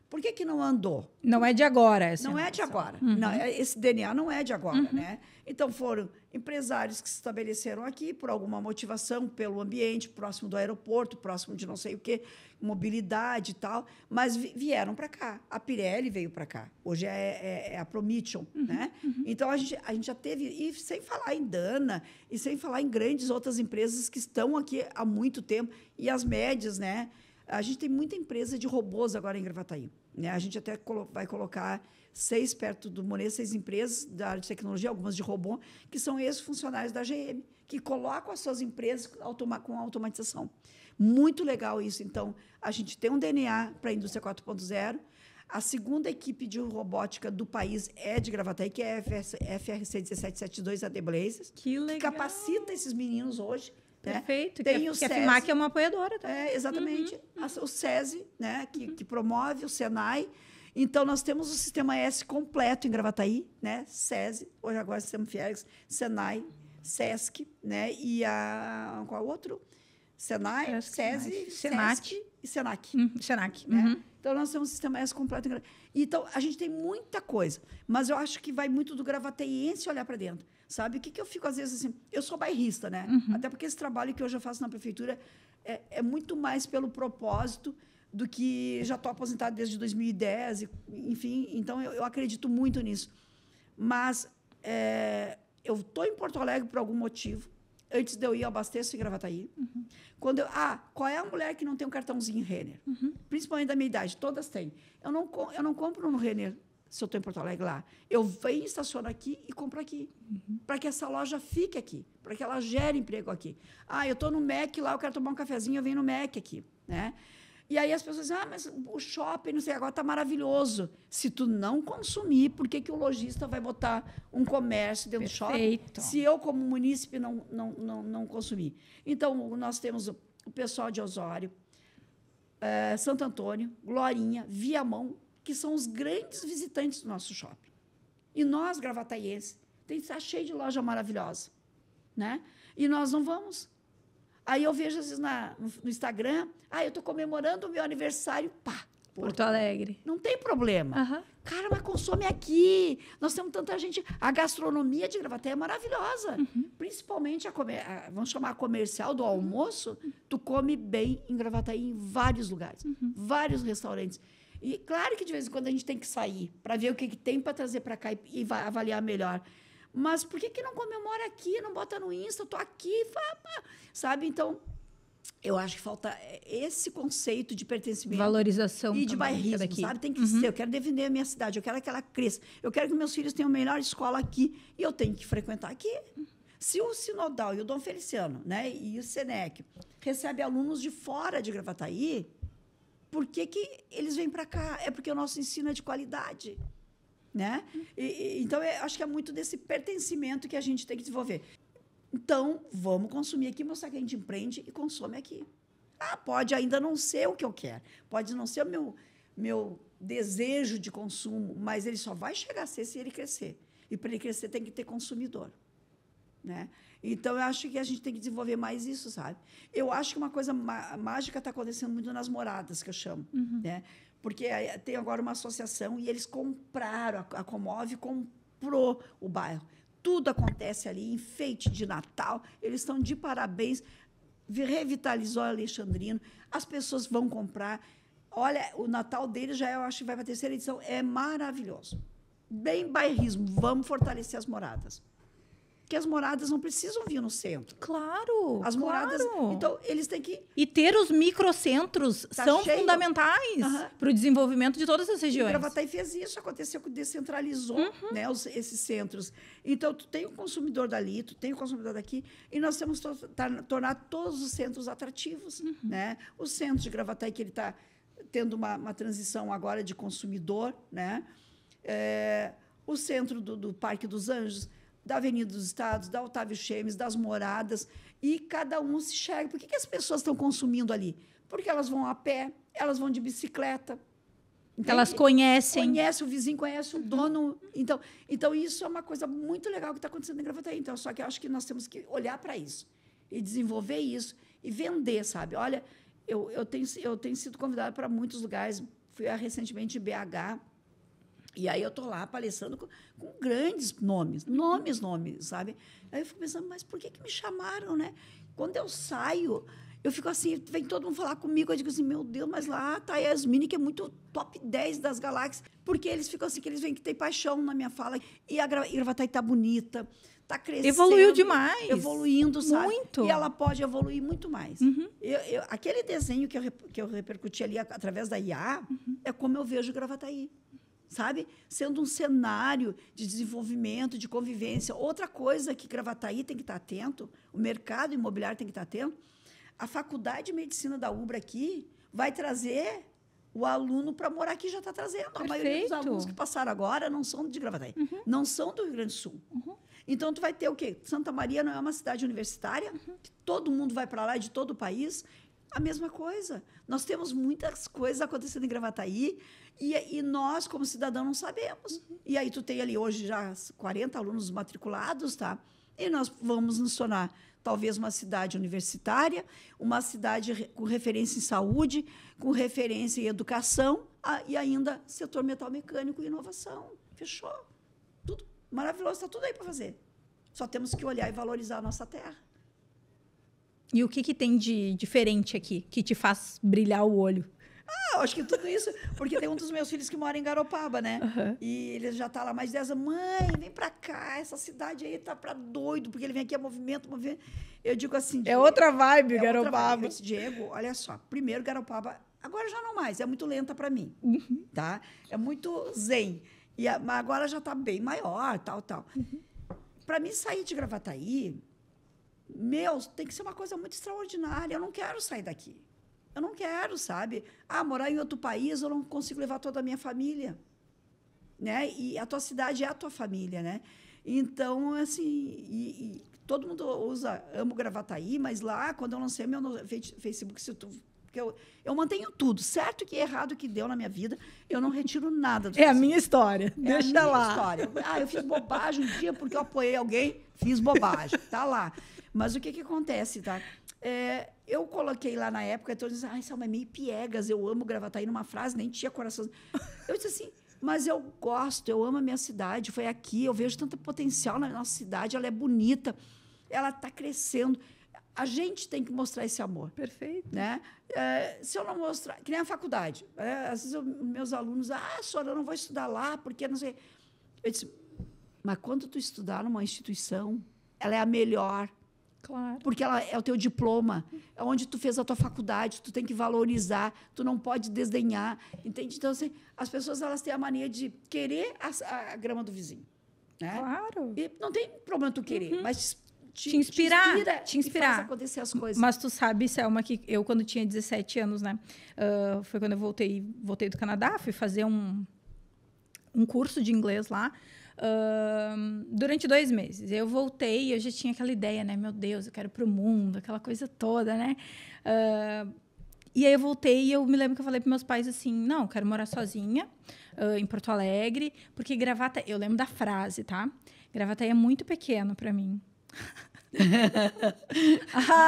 [SPEAKER 2] Por que não andou?
[SPEAKER 1] Não é de agora.
[SPEAKER 2] Não é de agora. Não, esse DNA não é de agora, né? Então, foram empresários que se estabeleceram aqui por alguma motivação, pelo ambiente, próximo do aeroporto, próximo de não sei o quê, mobilidade e tal, mas vieram para cá. A Pirelli veio para cá. Hoje é a Prometheon, né? Então, a gente já teve... E sem falar em Dana, e sem falar em grandes outras empresas que estão aqui há muito tempo, e as médias, né? A gente tem muita empresa de robôs agora em Gravataí, né? A gente até vai colocar 6 perto do Monet, 6 empresas da área de tecnologia, algumas de robô, que são ex-funcionários da GM, que colocam as suas empresas com automatização. Muito legal isso. Então, a gente tem um DNA para a indústria 4.0. A segunda equipe de robótica do país é de Gravataí, que é a FRC 1772, a The Blazers.
[SPEAKER 1] Que legal.
[SPEAKER 2] Que capacita esses meninos hoje.
[SPEAKER 1] Perfeito.
[SPEAKER 2] Né? Tem
[SPEAKER 1] que
[SPEAKER 2] o
[SPEAKER 1] a
[SPEAKER 2] SESI,
[SPEAKER 1] FIMAC é uma apoiadora também.
[SPEAKER 2] Exatamente. O SESI, né? Que promove, o Senai. Então, nós temos o Sistema S completo em Gravataí, né? SESI, hoje agora Sistema Fiergs, Senai, SESC, né? E qual é o outro? Senai, SESI,
[SPEAKER 1] Senac
[SPEAKER 2] e Senac.
[SPEAKER 1] Senac.
[SPEAKER 2] Né? Então, nós temos um Sistema S completo. Então, a gente tem muita coisa, mas eu acho que vai muito do gravateiense olhar para dentro, sabe? O que eu fico, às vezes, assim... Eu sou bairrista, né? Até porque esse trabalho que hoje eu faço na prefeitura é muito mais pelo propósito do que já estou aposentada desde 2010, enfim. Então, eu acredito muito nisso. Mas eu estou em Porto Alegre por algum motivo. Antes de eu ir, eu abasteço em Gravataí. Qual é a mulher que não tem um cartãozinho Renner? Principalmente da minha idade, todas têm. Eu não compro no Renner se eu estou em Porto Alegre lá. Eu venho, estaciono aqui e compro aqui. Para que essa loja fique aqui. Para que ela gere emprego aqui. Eu estou no Mac lá, eu quero tomar um cafezinho, eu venho no Mac aqui. Né? E aí as pessoas dizem, mas o shopping, não sei, agora está maravilhoso. Se tu não consumir, por que o lojista vai botar um comércio dentro do shopping? Se eu, como munícipe, não consumir? Então, nós temos o pessoal de Osório, Santo Antônio, Glorinha, Viamão, que são os grandes visitantes do nosso shopping. E nós, gravataienses, tem que estar cheio de loja maravilhosa. Né? E nós não vamos. Aí eu vejo, às vezes, no Instagram, eu estou comemorando o meu aniversário,
[SPEAKER 1] Porto Alegre.
[SPEAKER 2] Não tem problema. Cara, mas consome aqui. Nós temos tanta gente. A gastronomia de Gravataí é maravilhosa. Principalmente vamos chamar a comercial do almoço. Tu come bem em Gravataí, em vários lugares. Vários restaurantes. E claro que de vez em quando a gente tem que sair para ver o que tem para trazer para cá e avaliar melhor. Mas por que não comemora aqui, não bota no Insta, eu tô aqui, sabe? Então, eu acho que falta esse conceito de pertencimento.
[SPEAKER 1] Valorização
[SPEAKER 2] e de bairrismo, sabe? Tem que ser. Eu quero defender a minha cidade, eu quero que ela cresça. Eu quero que meus filhos tenham a melhor escola aqui e eu tenho que frequentar aqui. Se o Sinodal e o Dom Feliciano, né, e o Senec recebem alunos de fora de Gravataí, por que eles vêm para cá? É porque o nosso ensino é de qualidade. Né? Então, eu acho que é muito desse pertencimento que a gente tem que desenvolver. Então, vamos consumir aqui, mostrar que a gente empreende e consome aqui. Pode ainda não ser o que eu quero, pode não ser o meu desejo de consumo, mas ele só vai chegar a ser se ele crescer. E, para ele crescer, tem que ter consumidor. Né? Então, eu acho que a gente tem que desenvolver mais isso, sabe? Eu acho que uma coisa mágica está acontecendo muito nas moradas, que eu chamo. Né? Porque tem agora uma associação e eles compraram, a Comove comprou o bairro. Tudo acontece ali, enfeite de Natal, eles estão de parabéns, revitalizou a Alexandrino, as pessoas vão comprar. Olha, o Natal deles eu acho que vai para a 3ª edição, é maravilhoso. Bem bairrismo, vamos fortalecer as moradas. Porque as moradas não precisam vir no centro.
[SPEAKER 1] Claro,
[SPEAKER 2] as moradas. Então, eles têm que...
[SPEAKER 1] E ter os microcentros são fundamentais para o desenvolvimento de todas as regiões.
[SPEAKER 2] E Gravataí fez isso, aconteceu que descentralizou né, esses centros. Então, tu tem o consumidor dali, tu tem o consumidor daqui, e nós temos que tornar todos os centros atrativos. Né? O centro de Gravataí, que ele está tendo uma transição agora de consumidor, né? O centro do Parque dos Anjos, da Avenida dos Estados, da Otávio Chemes, das moradas, e cada um se enxerga. Por que as pessoas estão consumindo ali? Porque elas vão a pé, elas vão de bicicleta.
[SPEAKER 1] Entende? Elas conhecem.
[SPEAKER 2] Conhece o vizinho, conhece o dono. Então, isso é uma coisa muito legal que está acontecendo em Gravataí. Então, só que eu acho que nós temos que olhar para isso e desenvolver isso e vender, sabe? Olha, eu tenho sido convidada para muitos lugares. Fui recentemente em BH, e aí eu estou lá palestrando com grandes nomes, sabe? Aí eu fico pensando, mas por que me chamaram, né? Quando eu saio, eu fico assim, vem todo mundo falar comigo, eu digo assim, meu Deus, mas lá está a Yasmine, que é muito top 10 das galáxias, porque eles ficam assim, que eles veem que tem paixão na minha fala, e a Gravataí está bonita, está crescendo.
[SPEAKER 1] Evoluiu demais.
[SPEAKER 2] Evoluindo, sabe?
[SPEAKER 1] Muito.
[SPEAKER 2] E ela pode evoluir muito mais. Aquele desenho que eu repercuti ali através da IA, é como eu vejo Gravataí. Sabe? Sendo um cenário de desenvolvimento, de convivência. Outra coisa que Gravataí tem que estar atento, o mercado imobiliário tem que estar atento, a Faculdade de Medicina da UBRA aqui vai trazer o aluno para morar aqui já está trazendo.
[SPEAKER 1] Perfeito.
[SPEAKER 2] A maioria dos alunos que passaram agora não são de Gravataí, não são do Rio Grande do Sul. Então, tu vai ter o quê? Santa Maria não é uma cidade universitária, que todo mundo vai para lá de todo o país. A mesma coisa. Nós temos muitas coisas acontecendo em Gravataí e nós, como cidadão, não sabemos. E aí tu tem ali hoje já 40 alunos matriculados, tá? E nós vamos nos tornar talvez uma cidade universitária, uma cidade com referência em saúde, com referência em educação e ainda setor metal mecânico e inovação. Fechou. Tudo maravilhoso, está tudo aí para fazer. Só temos que olhar e valorizar a nossa terra.
[SPEAKER 1] E o que tem de diferente aqui, que te faz brilhar o olho?
[SPEAKER 2] Eu acho que tudo isso, porque tem um dos meus filhos que mora em Garopaba, né? E ele já está lá mais de 10 anos. Mãe, vem para cá, essa cidade aí tá para doido, porque ele vem aqui a movimento. Eu digo assim...
[SPEAKER 1] É outra vibe, Garopaba.
[SPEAKER 2] Eu disse, Diego, olha só, primeiro Garopaba, agora já não mais, é muito lenta para mim, tá? É muito zen. Mas agora já está bem maior, tal. Para mim sair de Gravataí, tem que ser uma coisa muito extraordinária. Eu não quero sair daqui. Eu não quero, sabe? Morar em outro país, eu não consigo levar toda a minha família, né? E a tua cidade é a tua família, né? Então, assim, todo mundo amo Gravataí, mas lá, quando eu lancei meu Facebook, porque eu mantenho tudo, certo que errado que deu na minha vida, eu não retiro nada do
[SPEAKER 1] Facebook. A minha história, deixa lá.
[SPEAKER 2] História. Eu fiz bobagem um dia porque eu apoiei alguém, fiz bobagem, tá lá. Mas o que acontece, tá? Eu coloquei lá na época, então eu disse, Selma, é meio piegas, eu amo Gravataí, numa frase, nem tinha coração. Eu disse assim, mas eu gosto, eu amo a minha cidade, foi aqui, eu vejo tanto potencial na nossa cidade, ela é bonita, ela está crescendo. A gente tem que mostrar esse amor.
[SPEAKER 1] Perfeito.
[SPEAKER 2] Né? Se eu não mostrar, que nem a faculdade. Às vezes, meus alunos, senhora, eu não vou estudar lá, porque não sei. Eu disse, mas quando tu estudar numa instituição, ela é a melhor.
[SPEAKER 1] Claro.
[SPEAKER 2] Porque ela é o teu diploma, é onde tu fez a tua faculdade, tu tem que valorizar, tu não pode desdenhar, entende? Então, assim, as pessoas elas têm a mania de querer a grama do vizinho. Né?
[SPEAKER 1] Claro.
[SPEAKER 2] E não tem problema tu querer, mas
[SPEAKER 1] te inspirar.
[SPEAKER 2] E faz acontecer as coisas.
[SPEAKER 1] Mas tu sabe, Selma, que eu, quando tinha 17 anos, né? Foi quando eu voltei do Canadá, fui fazer um curso de inglês lá. Durante 2 meses. Eu voltei e eu já tinha aquela ideia, né? Meu Deus, eu quero ir pro mundo, aquela coisa toda, né? E aí eu voltei e eu me lembro que eu falei para meus pais assim, não, eu quero morar sozinha em Porto Alegre, porque Gravataí, eu lembro da frase, tá? Gravataí é muito pequeno para mim.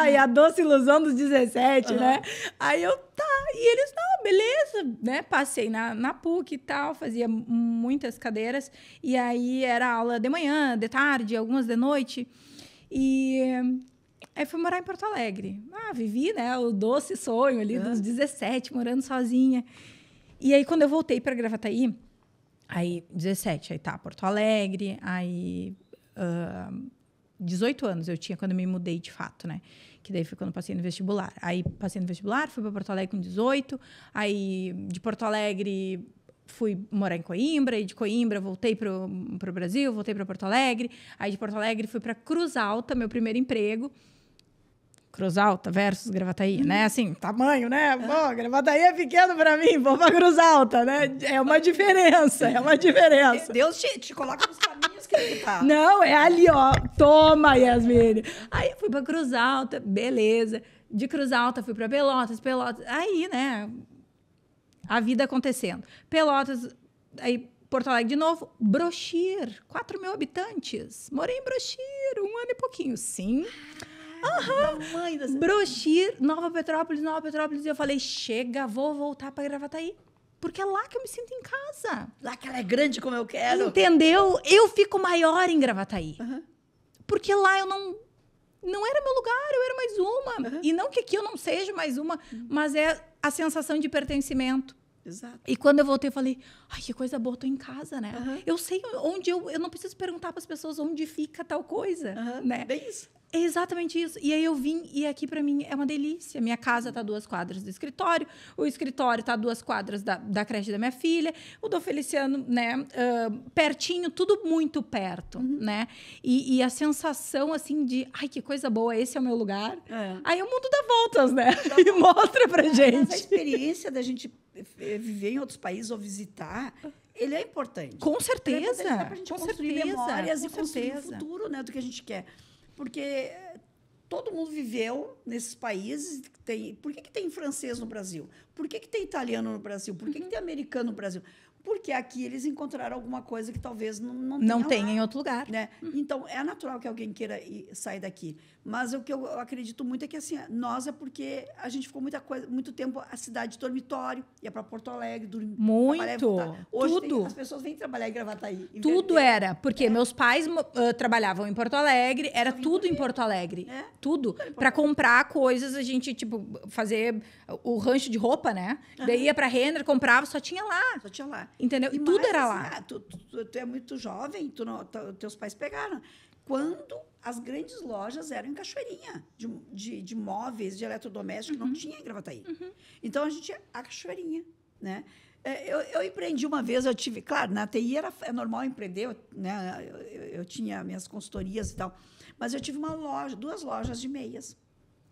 [SPEAKER 1] E a doce ilusão dos 17, né? Aí e eles, não, beleza, né? Passei na PUC e tal, fazia muitas cadeiras, e aí era aula de manhã, de tarde, algumas de noite, e aí fui morar em Porto Alegre. Vivi, né, o doce sonho ali dos 17, morando sozinha. E aí, quando eu voltei para Gravataí, aí 17, aí tá, Porto Alegre, aí 18 anos eu tinha quando eu me mudei de fato, né? Que daí foi quando eu passei no vestibular. Aí passei no vestibular, fui para Porto Alegre com 18, aí de Porto Alegre fui morar em Coimbra, e de Coimbra voltei pro Brasil, voltei para Porto Alegre, aí de Porto Alegre fui para Cruz Alta, meu primeiro emprego. Cruz Alta versus Gravataí, né? Assim, tamanho, né? Pô, Gravataí é pequeno para mim, vou para Cruz Alta, né? É uma diferença,
[SPEAKER 2] Deus te coloca nos caminhos que ele tá.
[SPEAKER 1] Não, é ali, ó. Toma, Yasmine. Aí fui para Cruz Alta, beleza. De Cruz Alta fui para Pelotas. Aí, né? A vida acontecendo. Pelotas, aí Porto Alegre de novo. Brochir, 4 mil habitantes. Morei em Brochir, 1 ano e pouquinho. Sim. Brochir, Nova Petrópolis. E eu falei, chega, vou voltar para Gravataí. Porque é lá que eu me sinto em casa.
[SPEAKER 2] Lá que ela é grande como eu quero.
[SPEAKER 1] Entendeu? Eu fico maior em Gravataí. Porque lá eu não era meu lugar, eu era mais uma. E não que aqui eu não seja mais uma, mas é a sensação de pertencimento.
[SPEAKER 2] Exato.
[SPEAKER 1] E quando eu voltei, eu falei, que coisa boa, tô em casa, né? Eu sei onde eu não preciso perguntar para as pessoas onde fica tal coisa, né?
[SPEAKER 2] Bem isso.
[SPEAKER 1] É exatamente isso. E aí eu vim, e aqui para mim é uma delícia. Minha casa tá 2 quadras do escritório, o escritório tá 2 quadras da creche da minha filha, o do Feliciano, né, pertinho, tudo muito perto, né? E a sensação, assim, de, que coisa boa, esse é o meu lugar. Aí o mundo dá voltas, né? E mostra pra gente.
[SPEAKER 2] Essa experiência da gente viver em outros países ou visitar, ele é importante.
[SPEAKER 1] Com certeza.
[SPEAKER 2] Para a gente
[SPEAKER 1] Com
[SPEAKER 2] construir
[SPEAKER 1] certeza.
[SPEAKER 2] memórias
[SPEAKER 1] Com
[SPEAKER 2] e construir o
[SPEAKER 1] certeza.
[SPEAKER 2] futuro, né, do que a gente quer. Porque todo mundo viveu nesses países. Por que tem francês no Brasil? Por que tem italiano no Brasil? Por que tem americano no Brasil? Porque aqui eles encontraram alguma coisa que talvez não
[SPEAKER 1] tenha em outro lugar.
[SPEAKER 2] Né? Então, é natural que alguém queira sair daqui. Mas o que eu acredito muito é que assim, nós é porque a gente ficou muito tempo a cidade de dormitório, ia para Porto Alegre, dormir.
[SPEAKER 1] Muito.
[SPEAKER 2] Hoje
[SPEAKER 1] Tudo.
[SPEAKER 2] as pessoas vêm trabalhar em Gravataí.
[SPEAKER 1] Tudo era, porque meus pais trabalhavam em Porto Alegre, era tudo em Porto Alegre. Tudo. Para comprar coisas, a gente, tipo, fazer o rancho de roupa, né? Daí ia para Renner, comprava, só tinha lá.
[SPEAKER 2] Só tinha lá.
[SPEAKER 1] Entendeu? E tudo era lá.
[SPEAKER 2] Tu é muito jovem, teus pais pegaram. Quando as grandes lojas eram em Cachoeirinha, de móveis, de eletrodomésticos, não tinha em Gravataí. Então, a gente a Cachoeirinha, né? Eu empreendi uma vez, eu tive... Claro, na TI é normal empreender, né? Eu tinha minhas consultorias e tal. Mas eu tive duas lojas de meias.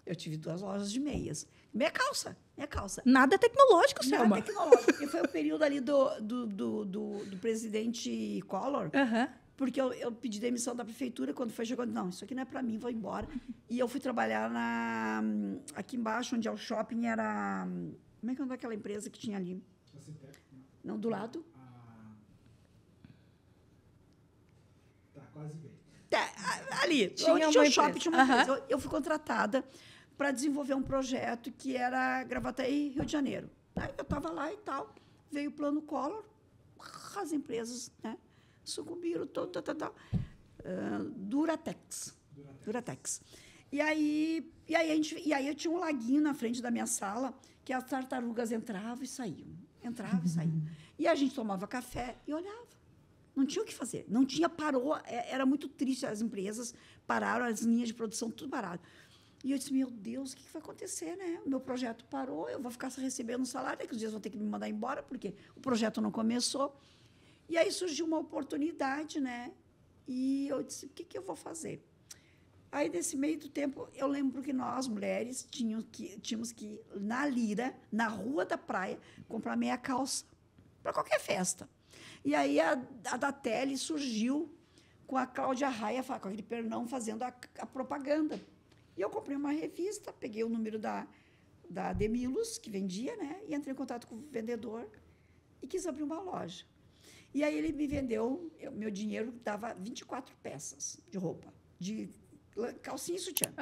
[SPEAKER 2] Eu tive 2 lojas de meias. Meia calça.
[SPEAKER 1] Nada tecnológico, Selma.
[SPEAKER 2] Nada tecnológico. Porque foi o período ali do presidente Collor. Porque eu pedi demissão da prefeitura, quando foi chegando, não, isso aqui não é para mim, vou embora. E eu fui trabalhar aqui embaixo, onde é o shopping, era... Como é que é aquela empresa que tinha ali? Não, do lado.
[SPEAKER 3] Tá, quase bem.
[SPEAKER 2] Ali,
[SPEAKER 1] Tinha
[SPEAKER 2] onde
[SPEAKER 1] uma
[SPEAKER 2] tinha o shopping, tinha uma empresa. Eu fui contratada para desenvolver um projeto que era Gravataí, Rio de Janeiro. Aí eu estava lá e tal, veio o plano Collor, as empresas, né, sucumbiram, Duratex. E aí eu tinha um laguinho na frente da minha sala, que as tartarugas entravam e saíam. E a gente tomava café e olhava. Não tinha o que fazer. Não tinha, parou. Era muito triste. As empresas pararam, as linhas de produção, tudo parado. E eu disse, meu Deus, o que vai acontecer, né? O meu projeto parou, eu vou ficar recebendo um salário, daqui uns dias vão ter que me mandar embora, porque o projeto não começou. E aí surgiu uma oportunidade, né? E eu disse, o que eu vou fazer? Aí, nesse meio do tempo, eu lembro que nós, mulheres, tínhamos que ir na Lira, na Rua da Praia, comprar meia calça para qualquer festa. E aí a Datelli surgiu com a Cláudia Raia, com aquele pernão, fazendo a propaganda. E eu comprei uma revista, peguei o número da Demilos, que vendia, né? E entrei em contato com o vendedor e quis abrir uma loja. E aí ele me vendeu, meu dinheiro dava 24 peças de roupa, de calcinha e sutiã.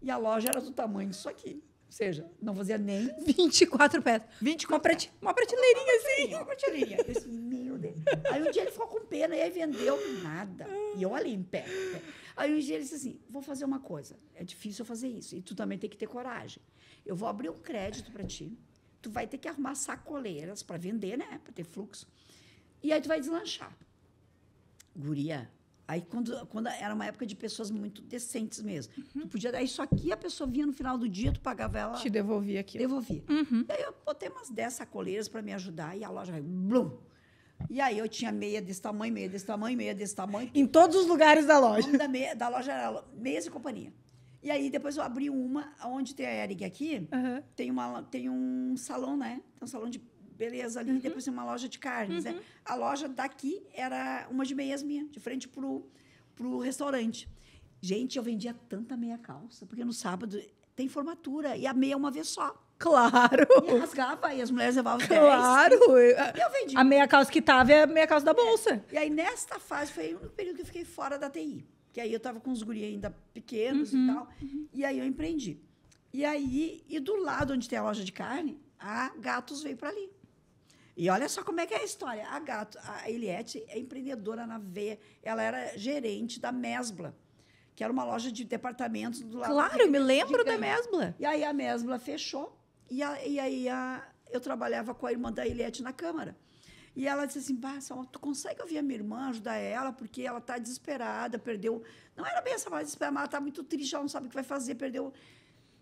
[SPEAKER 2] E a loja era do tamanho disso aqui. Ou seja, não fazia nem...
[SPEAKER 1] 24 peças.
[SPEAKER 2] 24
[SPEAKER 1] uma prateleirinha assim.
[SPEAKER 2] Uma prateleirinha. Eu disse, meu Deus. Aí um dia ele ficou com pena e aí vendeu nada. E eu ali em pé. Aí um dia ele disse assim, vou fazer uma coisa. É difícil eu fazer isso. E tu também tem que ter coragem. Eu vou abrir um crédito para ti. Tu vai ter que arrumar sacoleiras para vender, né? Para ter fluxo. E aí tu vai deslanchar. Guria... Aí, quando era uma época de pessoas muito decentes mesmo. Tu podia dar isso aqui, a pessoa vinha no final do dia, tu pagava ela...
[SPEAKER 1] Te devolvia aquilo.
[SPEAKER 2] Devolvia. E aí, eu botei umas 10 sacoleiras para me ajudar e a loja vai... Blum! E aí, eu tinha meia desse tamanho, meia desse tamanho, meia desse tamanho.
[SPEAKER 1] Em todos os lugares da
[SPEAKER 2] O
[SPEAKER 1] loja.
[SPEAKER 2] nome da loja era Meias e Companhia. E aí, depois eu abri uma, onde tem a Eric aqui, tem um salão, né? Tem um salão de beleza ali, depois tem uma loja de carnes, né? A loja daqui era uma de meias minha, de frente pro restaurante. Gente, eu vendia tanta meia calça, porque no sábado tem formatura, e a meia uma vez só.
[SPEAKER 1] Claro.
[SPEAKER 2] E rasgava, e as mulheres levavam 10.
[SPEAKER 1] Claro.
[SPEAKER 2] E eu vendi.
[SPEAKER 1] A meia calça que tava é a meia calça da bolsa.
[SPEAKER 2] E aí, nesta fase, foi o período que eu fiquei fora da TI. Que aí eu estava com os guri ainda pequenos e tal. E aí eu empreendi. E do lado onde tem a loja de carne, a Gatos veio para ali. E olha só como é que é a história. A Eliette é empreendedora na veia. Ela era gerente da Mesbla, que era uma loja de departamentos do lado.
[SPEAKER 1] Claro, eu me lembro da Mesbla.
[SPEAKER 2] E aí a Mesbla fechou. E aí eu trabalhava com a irmã da Eliette na Câmara. E ela disse assim, Selma, tu consegue ouvir a minha irmã, ajudar ela? Porque ela está desesperada, perdeu... Não era bem essa palavra desesperada, mas ela está muito triste, ela não sabe o que vai fazer, perdeu...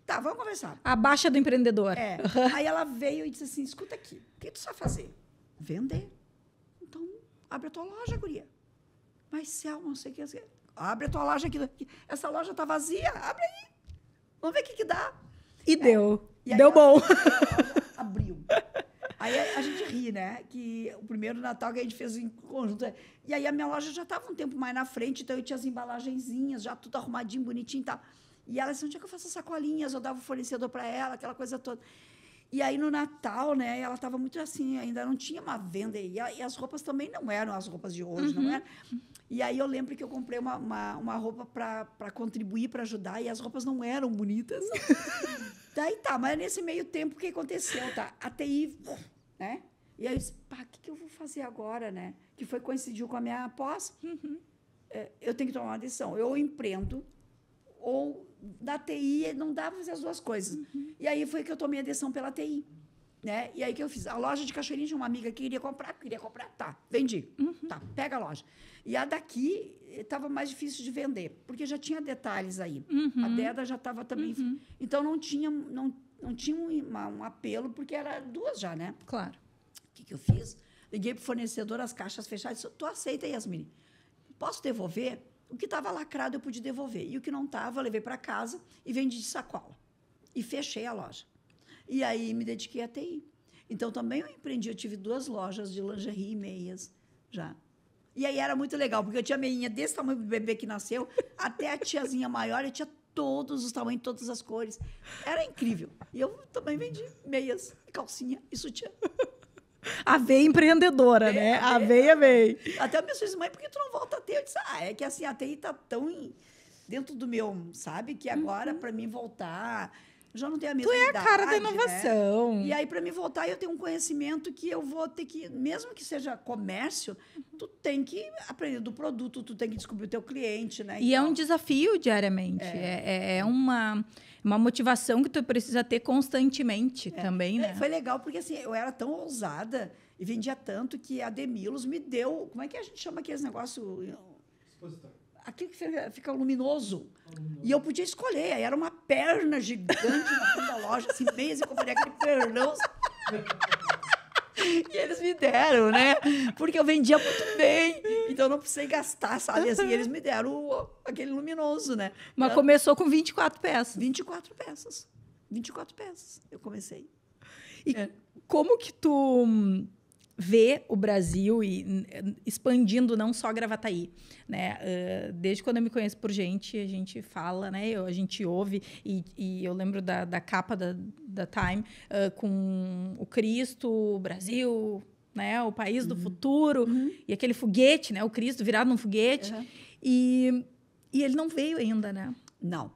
[SPEAKER 2] Tá, vamos conversar.
[SPEAKER 1] A baixa do empreendedor.
[SPEAKER 2] Aí ela veio e disse assim, escuta aqui, o que tu sabe fazer? Vender. Então, abre a tua loja, guria. Mas, Selma, não sei o que... Abre a tua loja aqui. Essa loja está vazia, abre aí. Vamos ver o que dá.
[SPEAKER 1] E deu.
[SPEAKER 2] E aí
[SPEAKER 1] Deu bom.
[SPEAKER 2] A loja abriu. Aí a gente ri, né? Que o primeiro Natal que a gente fez em conjunto. E aí a minha loja já estava um tempo mais na frente, então eu tinha as embalagenzinhas, já tudo arrumadinho, bonitinho e tal. E ela disse, onde é que eu faço as sacolinhas? Eu dava o fornecedor para ela, aquela coisa toda. E aí, no Natal, né, ela estava muito assim, ainda não tinha uma venda. E as roupas também não eram as roupas de hoje, não eram. E aí eu lembro que eu comprei uma roupa para contribuir, para ajudar, e as roupas não eram bonitas. Daí tá, mas nesse meio tempo, o que aconteceu? Tá? A TI, né? E aí eu disse, pá, o que eu vou fazer agora, né? Que coincidiu com a minha pós. Eu tenho que tomar uma decisão. Eu empreendo, ou da TI não dá para fazer as duas coisas. E aí foi que eu tomei a decisão pela TI. Né? E aí que eu fiz? A loja de Cachoeirinha tinha uma amiga que queria comprar, tá, vendi. Tá, pega a loja. E a daqui estava mais difícil de vender, porque já tinha detalhes aí. A Deda já estava também... Então, não tinha um apelo, porque era duas já, né?
[SPEAKER 1] Claro.
[SPEAKER 2] O que eu fiz? Liguei para o fornecedor, as caixas fechadas, disse, tu aceita, Yasmine? Posso devolver? O que estava lacrado eu pude devolver. E o que não estava, eu levei para casa e vendi de sacola. E fechei a loja. E aí me dediquei à TI. Então, também eu empreendi. Eu tive 2 lojas de lingerie e meias já. E aí era muito legal, porque eu tinha meinha desse tamanho do bebê que nasceu, até a tiazinha maior, eu tinha todos os tamanhos, todas as cores. Era incrível. E eu também vendi meias, calcinha e sutiã.
[SPEAKER 1] A veia empreendedora, né? A veia veio.
[SPEAKER 2] Até a minha filha disse, mãe, por que tu não volta a TI? Eu disse, é que assim, a TI está tão dentro do meu, sabe? Que agora, para mim voltar, eu já não tenho a mesma idade.
[SPEAKER 1] Tu é a cara da inovação.
[SPEAKER 2] Né? E aí, para mim voltar, eu tenho um conhecimento que eu vou ter que, mesmo que seja comércio, tu tem que aprender do produto, tu tem que descobrir o teu cliente, né?
[SPEAKER 1] E é um desafio diariamente. É uma motivação que tu precisa ter constantemente também, né?
[SPEAKER 2] Foi legal, porque assim, eu era tão ousada e vendia tanto que a Demilos me deu... Como é que a gente chama aqueles negócios...
[SPEAKER 3] Expositor.
[SPEAKER 2] Aquilo que fica luminoso. E eu podia escolher. Aí era uma perna gigante na frente da loja, assim, mesmo, eu comprei aquele pernão. E eles me deram, né? Porque eu vendia muito bem. Então, eu não precisei gastar, sabe? Assim, eles me deram aquele luminoso, né?
[SPEAKER 1] Mas começou com 24 peças.
[SPEAKER 2] 24 peças. 24 peças eu comecei.
[SPEAKER 1] E como que tu vê o Brasil expandindo não só Gravataí, né? Desde quando eu me conheço por gente, a gente fala, né? A gente ouve, e eu lembro da capa da Time com o Cristo, o Brasil, né? O país do futuro, e aquele foguete, né? O Cristo virado num foguete. E ele não veio ainda, né?
[SPEAKER 2] Não.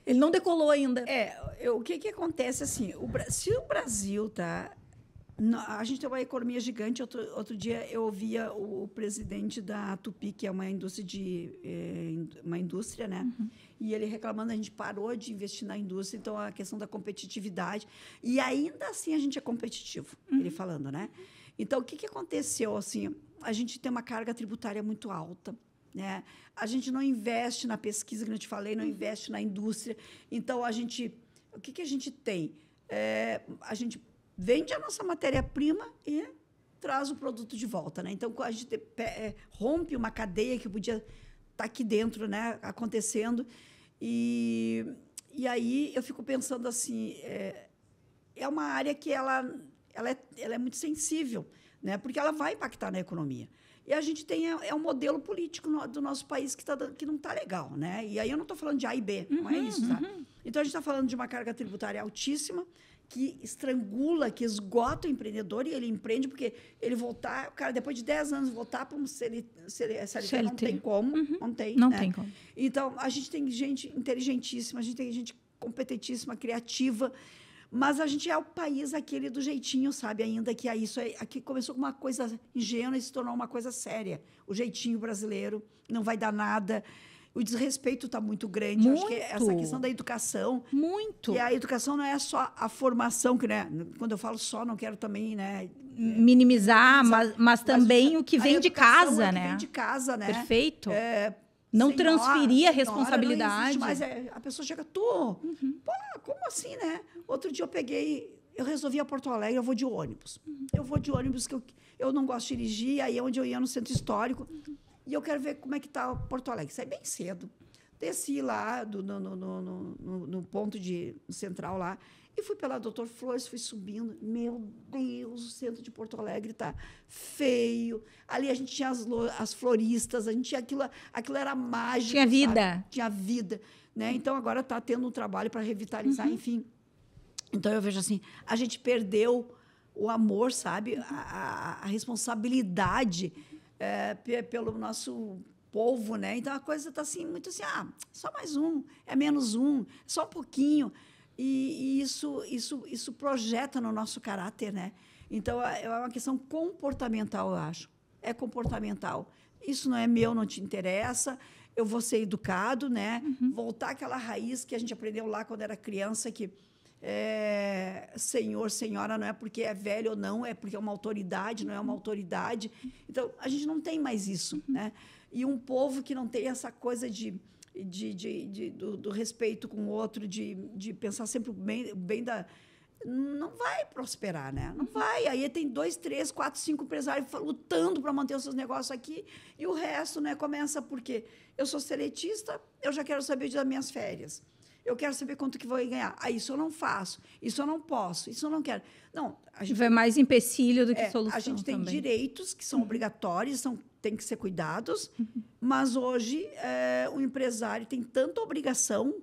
[SPEAKER 1] Ele não decolou ainda.
[SPEAKER 2] O que acontece, assim, se o Brasil tá... A gente tem uma economia gigante. Outro dia eu ouvia o presidente da Tupi, que é uma indústria, né? E ele reclamando, a gente parou de investir na indústria, então a questão da competitividade. E ainda assim a gente é competitivo, ele falando, né? Então, o que aconteceu? Assim, a gente tem uma carga tributária muito alta, né? A gente não investe na pesquisa, que eu te falei, não investe na indústria. Então, o que a gente tem? A gente vende a nossa matéria-prima e traz o produto de volta, né? Então, a gente rompe uma cadeia que podia estar aqui dentro, né? Acontecendo. E aí eu fico pensando assim, é uma área que ela é muito sensível, né? Porque ela vai impactar na economia. E a gente tem um modelo político do nosso país que não está legal, né? E aí eu não estou falando de A e B, não é isso, tá? Então, a gente está falando de uma carga tributária altíssima, que estrangula, que esgota o empreendedor, e ele empreende porque ele voltar, o cara, depois de 10 anos, voltar para um CLT, não tem como, não tem.
[SPEAKER 1] Não
[SPEAKER 2] né?
[SPEAKER 1] tem como.
[SPEAKER 2] Então, a gente tem gente inteligentíssima, a gente tem gente competentíssima, criativa, mas a gente é o país aquele do jeitinho, sabe? Ainda que aqui começou com uma coisa ingênua e se tornou uma coisa séria. O jeitinho brasileiro não vai dar nada. O desrespeito está muito grande.
[SPEAKER 1] Muito.
[SPEAKER 2] Eu acho que essa questão da educação...
[SPEAKER 1] Muito.
[SPEAKER 2] E a educação não é só a formação, que, né? Quando eu falo só, não quero também, né?
[SPEAKER 1] Minimizar, mas também o que vem de casa, né?
[SPEAKER 2] Vem de casa, né?
[SPEAKER 1] Perfeito. Não transferir a responsabilidade.
[SPEAKER 2] Mas a pessoa chega, pô, como assim, né? Outro dia eu resolvi ir a Porto Alegre, eu vou de ônibus. Eu vou de ônibus, que eu não gosto de dirigir, aí é onde eu ia no centro histórico. E eu quero ver como é que está Porto Alegre. Sai bem cedo. Desci lá no ponto central lá e fui pela Doutor Flores, fui subindo. Meu Deus, o centro de Porto Alegre está feio. Ali a gente tinha as floristas, a gente tinha aquilo era mágico.
[SPEAKER 1] Tinha vida.
[SPEAKER 2] Sabe? Tinha vida. Né? Então, agora está tendo um trabalho para revitalizar, enfim. Então, eu vejo assim, a gente perdeu o amor, sabe? A responsabilidade pelo nosso povo, né? Então, a coisa está assim, muito assim, só mais um, é menos um, só um pouquinho. E isso projeta no nosso caráter, né? Então, é uma questão comportamental, eu acho. É comportamental. Isso não é meu, não te interessa. Eu vou ser educado, né? Voltar àquela raiz que a gente aprendeu lá quando era criança, que senhor, senhora, não é porque é velho ou não, é porque é uma autoridade, não é uma autoridade. Então, a gente não tem mais isso, né? E um povo que não tem essa coisa do respeito com o outro, de pensar sempre o bem da... Não vai prosperar, né? Não vai. Aí tem 2, 3, 4, 5 empresários lutando para manter os seus negócios aqui e o resto, né, começa porque eu sou seletista, eu já quero saber das minhas férias. Eu quero saber quanto que vou ganhar. Isso eu não faço, isso eu não posso, isso eu não quero. Não, a gente
[SPEAKER 1] vai mais empecilho do que solução.
[SPEAKER 2] A gente tem
[SPEAKER 1] também.
[SPEAKER 2] direitos que são obrigatórios, tem que ser cuidados, mas hoje o empresário tem tanta obrigação,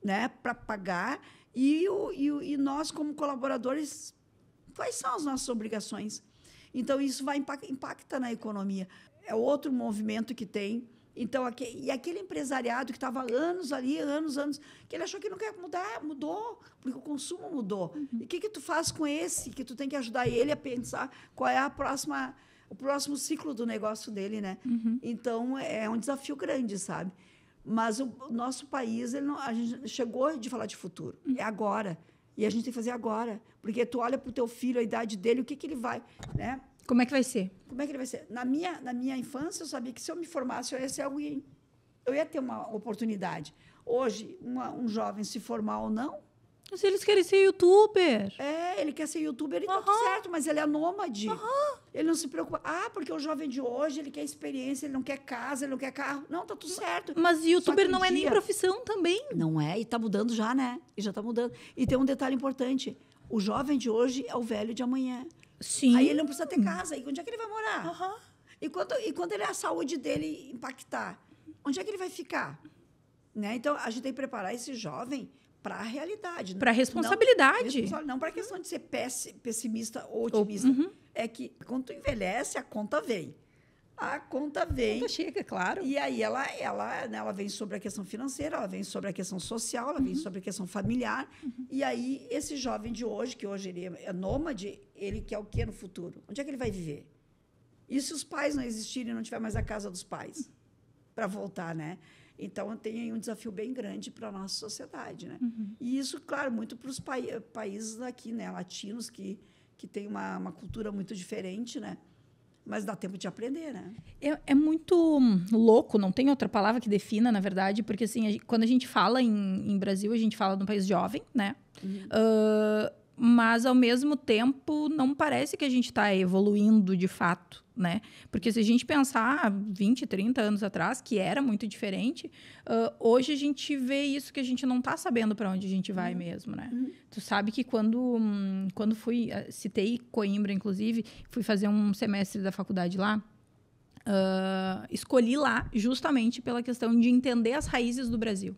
[SPEAKER 2] né, para pagar e nós, como colaboradores, quais são as nossas obrigações? Então, isso vai impacta na economia. É outro movimento que tem. Então, aquele empresariado que estava anos ali, anos, que ele achou que não quer mudar, mudou, porque o consumo mudou. E o que tu faz com esse? Que tu tem que ajudar ele a pensar qual é o próximo ciclo do negócio dele, né? Então, é um desafio grande, sabe? Mas o nosso país, a gente chegou de falar de futuro. É agora. E a gente tem que fazer agora. Porque tu olha para o teu filho, a idade dele, o que ele vai, né?
[SPEAKER 1] Como é que vai ser?
[SPEAKER 2] Como é que ele vai ser? Na minha infância, eu sabia que se eu me formasse, eu ia ser alguém. Eu ia ter uma oportunidade. Hoje, um jovem se formar ou não...
[SPEAKER 1] Mas eles querem ser youtuber.
[SPEAKER 2] Ele quer ser youtuber, ele está tudo certo, mas ele é nômade. Ele não se preocupa. Porque o jovem de hoje, ele quer experiência, ele não quer casa, ele não quer carro. Não, está tudo certo.
[SPEAKER 1] Mas youtuber não é nem profissão também.
[SPEAKER 2] Não é, e está mudando já, né? E já está mudando. E tem um detalhe importante. O jovem de hoje é o velho de amanhã.
[SPEAKER 1] Sim.
[SPEAKER 2] Aí ele não precisa ter casa. E onde é que ele vai morar? E quando a saúde dele impactar, onde é que ele vai ficar? Né? Então, a gente tem que preparar esse jovem para a realidade.
[SPEAKER 1] Para a responsabilidade.
[SPEAKER 2] Não para a questão de ser pessimista ou otimista. É que quando tu envelhece, a conta vem. A conta vem.
[SPEAKER 1] A conta chega, claro.
[SPEAKER 2] E aí ela vem sobre a questão financeira, ela vem sobre a questão social, ela vem sobre a questão familiar. E aí esse jovem de hoje, que hoje ele é nômade, ele quer o quê no futuro? Onde é que ele vai viver? E se os pais não existirem e não tiver mais a casa dos pais para voltar, né? Então, tem aí um desafio bem grande para a nossa sociedade, né? E isso, claro, muito para os países aqui, né, latinos, que têm uma cultura muito diferente, né? Mas dá tempo de aprender, né?
[SPEAKER 1] É muito louco, não tem outra palavra que defina, na verdade, porque assim, quando a gente fala em Brasil, a gente fala de um país jovem, né? Mas, ao mesmo tempo, não parece que a gente está evoluindo de fato, né? Porque se a gente pensar 20, 30 anos atrás, que era muito diferente, hoje a gente vê isso que a gente não está sabendo para onde a gente vai mesmo, né? Tu sabe que quando citei Coimbra, inclusive, fui fazer um semestre da faculdade lá, escolhi lá justamente pela questão de entender as raízes do Brasil.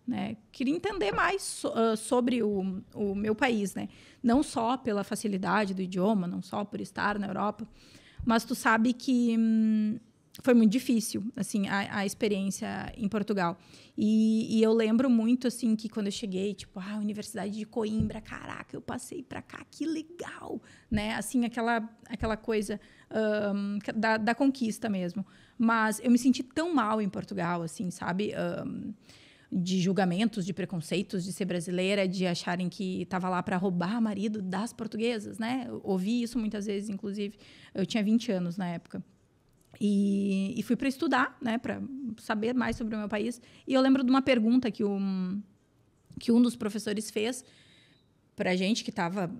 [SPEAKER 1] Né? Queria entender mais sobre o meu país, né? Não só pela facilidade do idioma, não só por estar na Europa, mas tu sabe que foi muito difícil, assim, a experiência em Portugal. E eu lembro muito, assim, que quando eu cheguei, tipo, a Universidade de Coimbra, caraca, eu passei para cá, que legal, né? Assim, aquela coisa da conquista mesmo. Mas eu me senti tão mal em Portugal, assim, sabe? De julgamentos, de preconceitos, de ser brasileira, de acharem que estava lá para roubar marido das portuguesas, né? Eu ouvi isso muitas vezes, inclusive. Eu tinha 20 anos na época. E fui para estudar, né? Para saber mais sobre o meu país. E eu lembro de uma pergunta que um dos professores fez para a gente que estava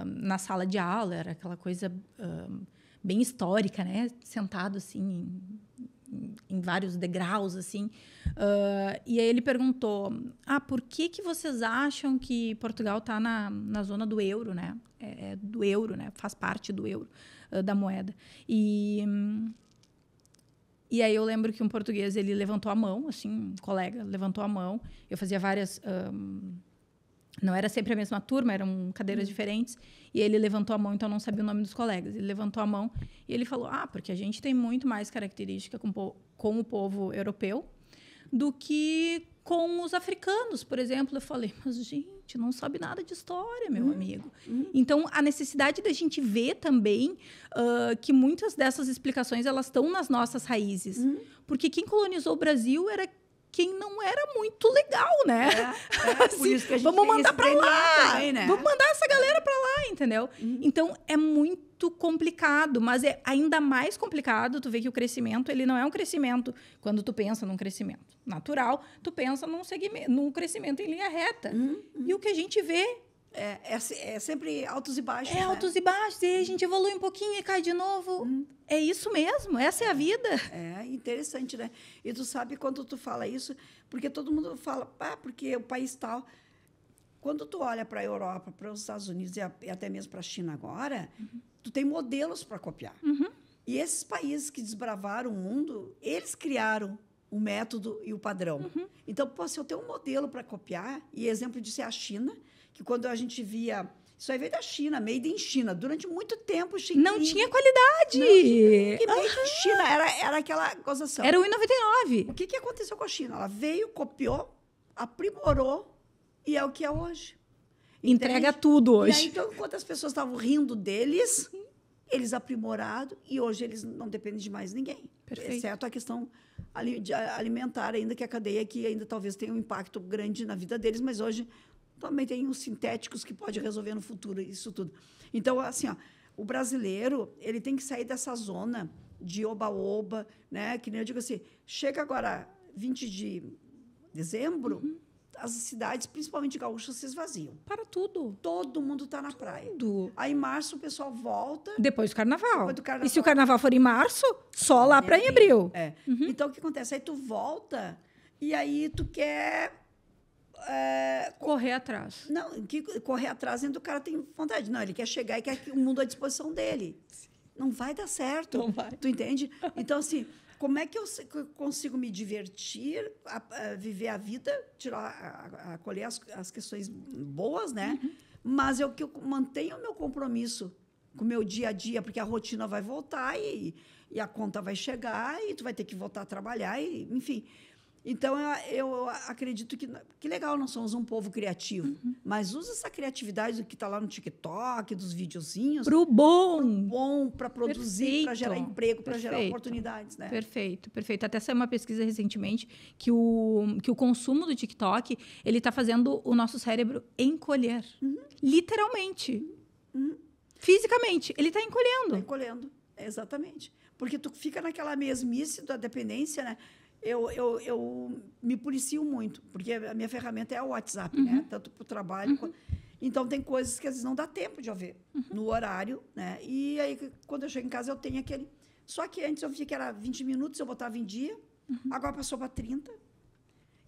[SPEAKER 1] na sala de aula. Era aquela coisa bem histórica, né? Sentado, assim, em vários degraus, assim. E aí ele perguntou, por que vocês acham que Portugal está na zona do euro, né? Do euro, né? Faz parte do euro, da moeda. E aí eu lembro que um português, ele levantou a mão, assim, um colega levantou a mão. Eu fazia várias... não era sempre a mesma turma, eram cadeiras diferentes. E ele levantou a mão, então não sabia o nome dos colegas. Ele levantou a mão e ele falou, porque a gente tem muito mais característica com o povo europeu do que com os africanos, por exemplo. Eu falei, mas, gente, não sabe nada de história, meu amigo. Então, a necessidade da gente ver também que muitas dessas explicações, elas estão nas nossas raízes. Porque quem colonizou o Brasil era quem não era muito legal, né?
[SPEAKER 2] Por isso que a gente
[SPEAKER 1] vamos
[SPEAKER 2] tem
[SPEAKER 1] mandar
[SPEAKER 2] esse
[SPEAKER 1] para
[SPEAKER 2] DNA
[SPEAKER 1] lá,
[SPEAKER 2] também, né?
[SPEAKER 1] vamos mandar essa galera para lá, entendeu? Então, é muito complicado, mas é ainda mais complicado tu ver que o crescimento, ele não é um crescimento, quando tu pensa num crescimento natural, tu pensa num crescimento em linha reta. E o que a gente vê
[SPEAKER 2] É sempre altos e baixos.
[SPEAKER 1] altos e baixos, e aí a gente evolui um pouquinho e cai de novo. É isso mesmo, essa é a vida.
[SPEAKER 2] É interessante, né? E tu sabe quando tu fala isso, porque todo mundo fala, porque o país tal. Quando tu olha para a Europa, para os Estados Unidos e até mesmo para a China agora, tu tem modelos para copiar. E esses países que desbravaram o mundo, eles criaram o método e o padrão. Então, se eu tenho um modelo para copiar, e exemplo disso é a China, que quando a gente via... Isso aí veio da China, made in China. Durante muito tempo,
[SPEAKER 1] não tinha qualidade.
[SPEAKER 2] E made in China era aquela gozação.
[SPEAKER 1] Era R$1,99.
[SPEAKER 2] O que aconteceu com a China? Ela veio, copiou, aprimorou, e é o que é hoje.
[SPEAKER 1] Entrega tudo hoje.
[SPEAKER 2] E aí, então, enquanto as pessoas estavam rindo deles, eles aprimoraram, e hoje eles não dependem de mais ninguém.
[SPEAKER 1] Perfeito.
[SPEAKER 2] Exceto a questão alimentar, ainda que a cadeia aqui ainda talvez tenha um impacto grande na vida deles, mas hoje... Também tem os sintéticos que pode resolver no futuro isso tudo. Então, assim, o brasileiro, ele tem que sair dessa zona de oba-oba, né? Que nem eu digo assim, chega agora 20 de dezembro, as cidades, principalmente gaúchas, se esvaziam.
[SPEAKER 1] Para tudo.
[SPEAKER 2] Todo mundo está na praia.
[SPEAKER 1] Tudo.
[SPEAKER 2] Aí, em março, o pessoal volta.
[SPEAKER 1] Depois do carnaval.
[SPEAKER 2] Depois do carnaval.
[SPEAKER 1] E se o carnaval for em março, só lá para em abril.
[SPEAKER 2] Então, o que acontece? Aí tu volta e aí tu quer...
[SPEAKER 1] correr atrás.
[SPEAKER 2] Não, correr atrás ainda o cara tem vontade. Não, ele quer chegar e quer o mundo à disposição dele. Não vai dar certo.
[SPEAKER 1] Não vai.
[SPEAKER 2] Tu entende? Então, assim, como é que eu consigo me divertir, viver a vida, acolher as questões boas, né? Mas que eu mantenho o meu compromisso com o meu dia a dia, porque a rotina vai voltar e a conta vai chegar e tu vai ter que voltar a trabalhar, enfim... Então, eu acredito que legal, nós somos um povo criativo, mas usa essa criatividade do que está lá no TikTok, dos videozinhos...
[SPEAKER 1] Pro bom!
[SPEAKER 2] Pro bom, para produzir, para gerar emprego, para gerar oportunidades, né?
[SPEAKER 1] Perfeito, perfeito. Até saiu uma pesquisa recentemente que o consumo do TikTok, ele está fazendo o nosso cérebro encolher. Literalmente. Fisicamente, ele está encolhendo.
[SPEAKER 2] Está encolhendo, exatamente. Porque tu fica naquela mesmice da dependência, né? Eu me policio muito, porque a minha ferramenta é o WhatsApp, né? Tanto para o trabalho. Então, tem coisas que às vezes não dá tempo de eu ver no horário, né? E aí, quando eu chego em casa, eu tenho aquele... Só que antes eu via que era 20 minutos, eu botava em dia. Agora passou para 30.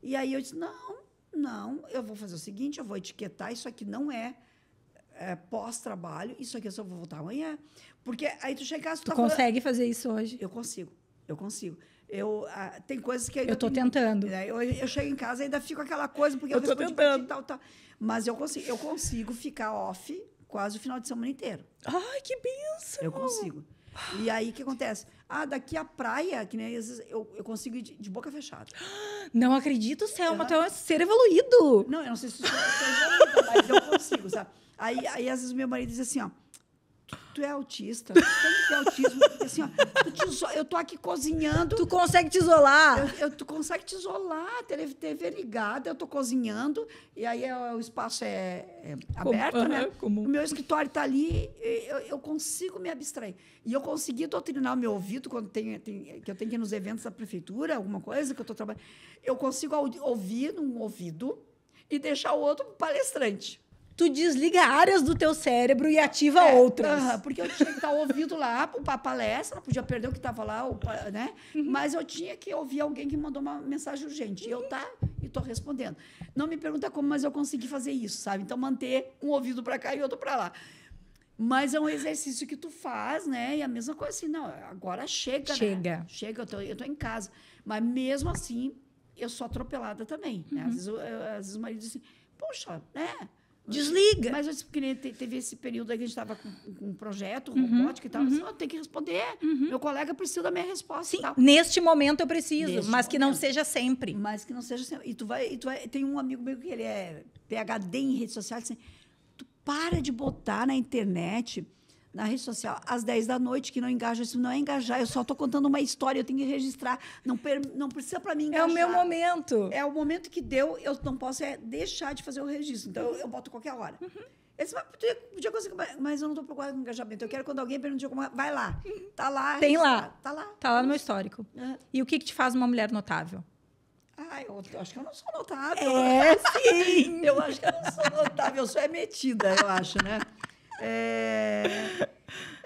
[SPEAKER 2] E aí eu disse, não, eu vou fazer o seguinte, eu vou etiquetar, isso aqui não é pós-trabalho, isso aqui eu só vou voltar amanhã. Porque aí tu chega em casa...
[SPEAKER 1] Tu consegue fazer isso hoje?
[SPEAKER 2] Eu consigo. Tem coisas que ainda...
[SPEAKER 1] Eu estou tentando.
[SPEAKER 2] Eu chego em casa e ainda fico aquela coisa, porque
[SPEAKER 1] eu estou tentando.
[SPEAKER 2] Tal. Mas eu consigo ficar off quase o final de semana inteiro.
[SPEAKER 1] Ai, que bênção!
[SPEAKER 2] Eu consigo. E aí, o que acontece? Daqui à praia, que nem às vezes eu consigo ir de boca fechada.
[SPEAKER 1] Não acredito, Selma, tu é um ser evoluído.
[SPEAKER 2] Não, eu não sei se sou evoluída, mas eu consigo, sabe? Aí, às vezes, meu marido diz assim, tu é autista, tu tem que ter autismo. Assim, eu tô aqui cozinhando.
[SPEAKER 1] Tu consegue te isolar.
[SPEAKER 2] Tu consegue te isolar, TV ligada, eu tô cozinhando, e aí o espaço é aberto, né?
[SPEAKER 1] Comum.
[SPEAKER 2] O meu escritório está ali, eu consigo me abstrair. E eu consegui doutrinar o meu ouvido quando que eu tenho que ir nos eventos da prefeitura, alguma coisa que eu estou trabalhando. Eu consigo ouvir num ouvido e deixar o outro palestrante.
[SPEAKER 1] tu desliga áreas do teu cérebro e ativa outras.
[SPEAKER 2] Porque eu tinha que estar ouvindo lá para a palestra, não podia perder o que estava lá, né? Mas eu tinha que ouvir alguém que mandou uma mensagem urgente. E eu estou respondendo. Não me pergunta como, mas eu consegui fazer isso, sabe? Então, manter um ouvido para cá e outro para lá. Mas é um exercício que tu faz, né? E a mesma coisa assim, não, agora chega, né? Chega, eu tô em casa. Mas mesmo assim, eu sou atropelada também, né? Às vezes o marido diz assim, poxa, né?
[SPEAKER 1] Desliga.
[SPEAKER 2] Mas eu disse, porque teve esse período aí que a gente estava com um projeto, robótica e tal, eu disse, eu tenho que responder. Meu colega precisa da minha resposta.
[SPEAKER 1] Sim,
[SPEAKER 2] e tal.
[SPEAKER 1] neste momento eu preciso,
[SPEAKER 2] Neste
[SPEAKER 1] mas que não
[SPEAKER 2] momento.
[SPEAKER 1] seja sempre.
[SPEAKER 2] Mas que não seja sempre. E tu vai, tem um amigo meu que ele é PhD em rede social, assim, tu para de botar na internet, na rede social, às 10 da noite, que não engaja. Isso não é engajar, eu só estou contando uma história, eu tenho que registrar. Não precisa para mim engajar.
[SPEAKER 1] É o meu momento.
[SPEAKER 2] É o momento que deu, eu não posso deixar de fazer o registro. Então, eu boto qualquer hora. Esse podia conseguir, mas eu não estou procurando engajamento. Eu quero quando alguém pergunte como vai lá. Tá lá.
[SPEAKER 1] Tem lá.
[SPEAKER 2] Tá lá.
[SPEAKER 1] Tá lá no meu histórico. E o que te faz uma mulher notável?
[SPEAKER 2] Eu acho que eu não sou notável.
[SPEAKER 1] Sim!
[SPEAKER 2] Eu acho que eu não sou notável. Eu sou metida, eu acho, né?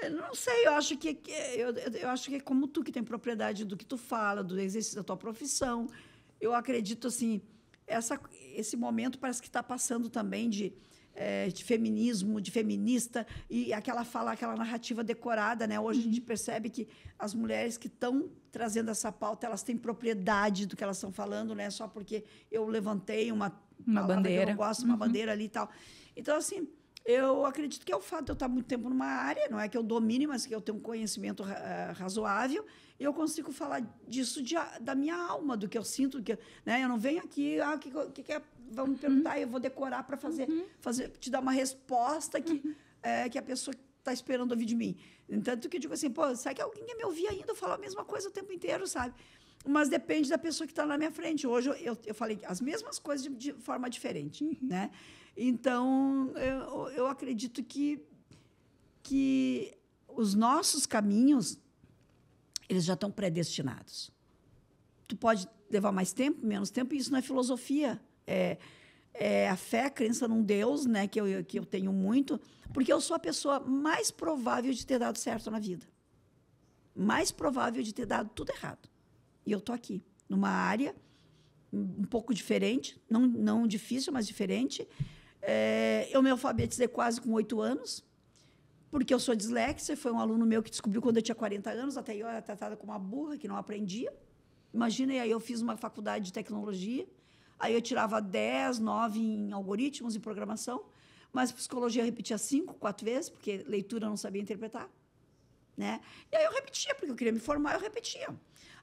[SPEAKER 2] Eu não sei, eu acho que é como tu que tem propriedade do que tu fala, do exercício da tua profissão. Eu acredito, assim, esse momento parece que está passando também de feminismo, de feminista, e aquela narrativa decorada, né? Hoje a gente percebe que as mulheres que estão trazendo essa pauta, elas têm propriedade do que elas estão falando, né? Só porque eu levantei uma
[SPEAKER 1] bandeira,
[SPEAKER 2] que eu gosto, uma bandeira ali e tal. Então, assim, eu acredito que é o fato de eu estar muito tempo numa área, não é que eu domine, mas que eu tenho um conhecimento razoável, e eu consigo falar disso da minha alma, do que eu sinto, né? Eu não venho aqui, o que é, vão me perguntar, eu vou decorar para te dar uma resposta que a pessoa está esperando ouvir de mim. Tanto que eu digo assim, pô, será que alguém quer me ouvir ainda? Eu falo a mesma coisa o tempo inteiro, sabe? Mas depende da pessoa que está na minha frente. Hoje eu falei as mesmas coisas de forma diferente, né? Então, eu acredito que os nossos caminhos, eles já estão predestinados. Tu pode levar mais tempo, menos tempo, e isso não é filosofia. É a fé, a crença num Deus, né, que eu tenho muito, porque eu sou a pessoa mais provável de ter dado certo na vida. Mais provável de ter dado tudo errado. E eu estou aqui, numa área um pouco diferente, não difícil, mas diferente. Eu me alfabetizei quase com 8 anos, porque eu sou disléxica. Foi um aluno meu que descobriu quando eu tinha 40 anos, até eu era tratada como uma burra, que não aprendia. Imagina, e aí eu fiz uma faculdade de tecnologia, aí eu tirava 10, 9 em algoritmos e programação, mas psicologia eu repetia 5, 4 vezes, porque leitura eu não sabia interpretar, né? E aí eu repetia, porque eu queria me formar, eu repetia.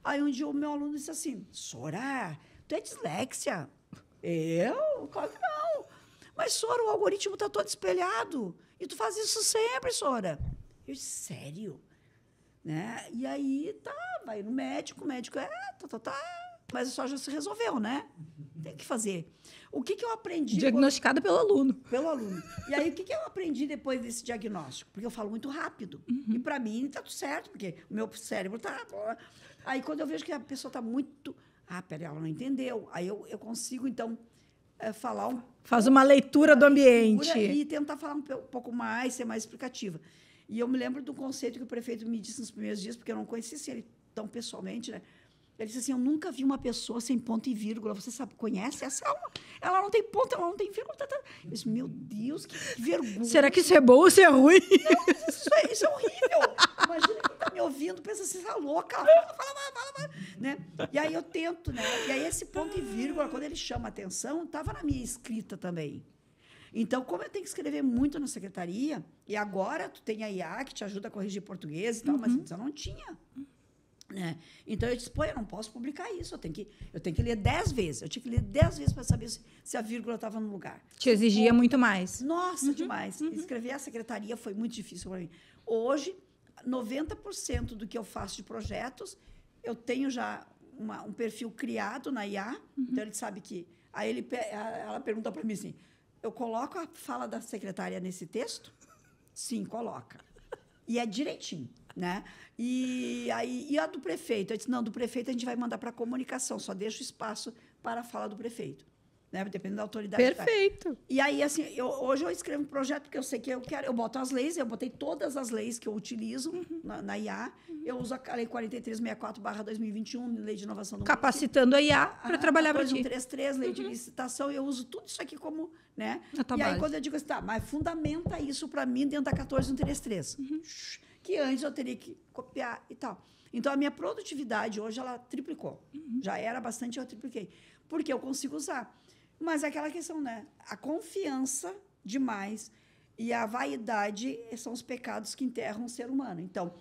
[SPEAKER 2] Aí um dia o meu aluno disse assim, Sora, tu é disléxia? Eu? Claro que não. Mas, Sora, o algoritmo está todo espelhado. E tu faz isso sempre, Sora. Eu disse, sério? Né? E aí, vai no médico, o médico mas só já se resolveu, né? Tem que fazer. O que eu aprendi...
[SPEAKER 1] Diagnosticada pelo aluno.
[SPEAKER 2] Pelo aluno. E aí, o que eu aprendi depois desse diagnóstico? Porque eu falo muito rápido. E, para mim, está tudo certo, porque o meu cérebro está... Aí, quando eu vejo que a pessoa está muito... peraí, ela não entendeu. Aí, eu consigo, então... falar
[SPEAKER 1] Faz uma leitura do ambiente.
[SPEAKER 2] E tentar falar um pouco mais, ser mais explicativa. E eu me lembro do conceito que o prefeito me disse nos primeiros dias, porque eu não conhecia ele tão pessoalmente, né? Ele disse assim, eu nunca vi uma pessoa sem ponto e vírgula. Você sabe, conhece essa alma? Ela não tem ponto, ela não tem vírgula. Eu disse, meu Deus, que vergonha.
[SPEAKER 1] Será que isso é bom ou isso é ruim?
[SPEAKER 2] Não, isso é horrível. Imagina quem está me ouvindo, pensa assim, você está louca. Fala, né? E aí eu tento, né? E aí esse ponto e vírgula, quando ele chama a atenção, estava na minha escrita também. Então, como eu tenho que escrever muito na secretaria, e agora tu tem a IA que te ajuda a corrigir português e tal, mas antes eu não tinha. Né? Então, eu disse, eu não posso publicar isso, eu tenho que ler 10 vezes. Eu tinha que ler 10 vezes para saber se a vírgula estava no lugar.
[SPEAKER 1] Te exigia muito mais.
[SPEAKER 2] Nossa, demais. Escrever a secretaria foi muito difícil para mim. Hoje, 90% do que eu faço de projetos, eu tenho já um perfil criado na IA, então ele sabe que... Aí ela pergunta para mim assim, eu coloco a fala da secretária nesse texto? Sim, coloca. E é direitinho, né? E a do prefeito? Eu disse, não, do prefeito a gente vai mandar para a comunicação, só deixa o espaço para a fala do prefeito. né? Dependendo da autoridade.
[SPEAKER 1] Perfeito.
[SPEAKER 2] E aí, assim, hoje eu escrevo um projeto porque eu sei que eu quero. Eu boto as leis, eu botei todas as leis que eu utilizo na IA. Eu uso a Lei 4364/2021, Lei de Inovação do
[SPEAKER 1] Capacitando a IA para trabalhar para ti.
[SPEAKER 2] 133, Lei de Licitação, eu uso tudo isso aqui como, né?
[SPEAKER 1] A tua
[SPEAKER 2] E aí,
[SPEAKER 1] base.
[SPEAKER 2] quando eu digo assim, tá, mas fundamenta isso para mim dentro da 14133. Que antes eu teria que copiar e tal. Então, a minha produtividade hoje, ela triplicou. Já era bastante, eu tripliquei. Porque eu consigo usar. Mas é aquela questão, né? A confiança demais e a vaidade são os pecados que enterram o ser humano. Então,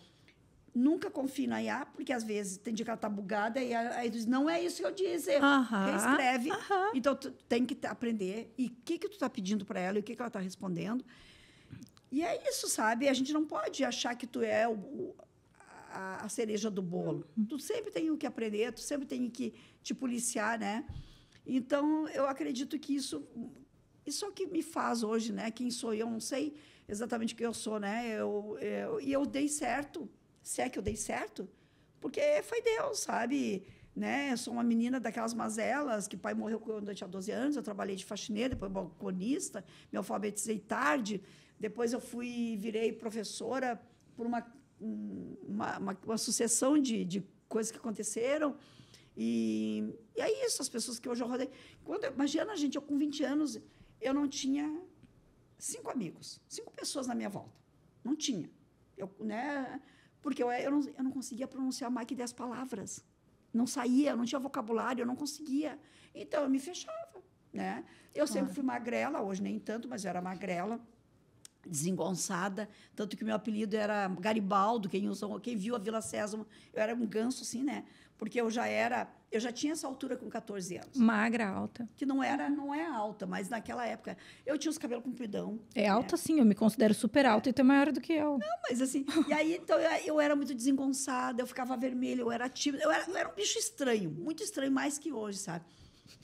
[SPEAKER 2] nunca confie na IA, porque às vezes tem dia que ela está bugada e aí tu diz, não é isso que eu disse. Reescreve. Então, tu tem que aprender. E o que tu está pedindo para ela e o que ela está respondendo. E é isso, sabe? A gente não pode achar que tu é a cereja do bolo. Tu sempre tem o que aprender, tu sempre tem que te policiar, né? Então, eu acredito que isso é o que me faz hoje, né? Quem sou eu, não sei exatamente quem eu sou, né? E eu dei certo, se é que eu dei certo, porque foi Deus, sabe? Né? Eu sou uma menina daquelas mazelas, que pai morreu quando eu tinha 12 anos, eu trabalhei de faxineira, depois balconista, me alfabetizei tarde, depois eu virei professora por uma sucessão de coisas que aconteceram. E é isso, as pessoas que hoje eu rodei. Imagina, gente, eu com 20 anos, eu não tinha 5 amigos, 5 pessoas na minha volta. Não tinha. Né? Porque eu não conseguia pronunciar mais que 10 palavras. Não saía, eu não tinha vocabulário, eu não conseguia. Então, eu me fechava. Né? Eu sempre fui magrela, hoje nem tanto, mas eu era magrela, desengonçada, tanto que o meu apelido era Garibaldo, quem viu a Vila Sésamo, eu era um ganso, assim, né? Porque eu já tinha essa altura com 14 anos.
[SPEAKER 1] Magra, alta.
[SPEAKER 2] Que não é alta, mas naquela época eu tinha os cabelos compridão.
[SPEAKER 1] É alta, sim, eu me considero super alta e tu é maior do que eu.
[SPEAKER 2] Não, mas assim, e aí então eu era muito desengonçada, eu ficava vermelha, eu era tímida, eu era um bicho estranho, muito estranho, mais que hoje, sabe?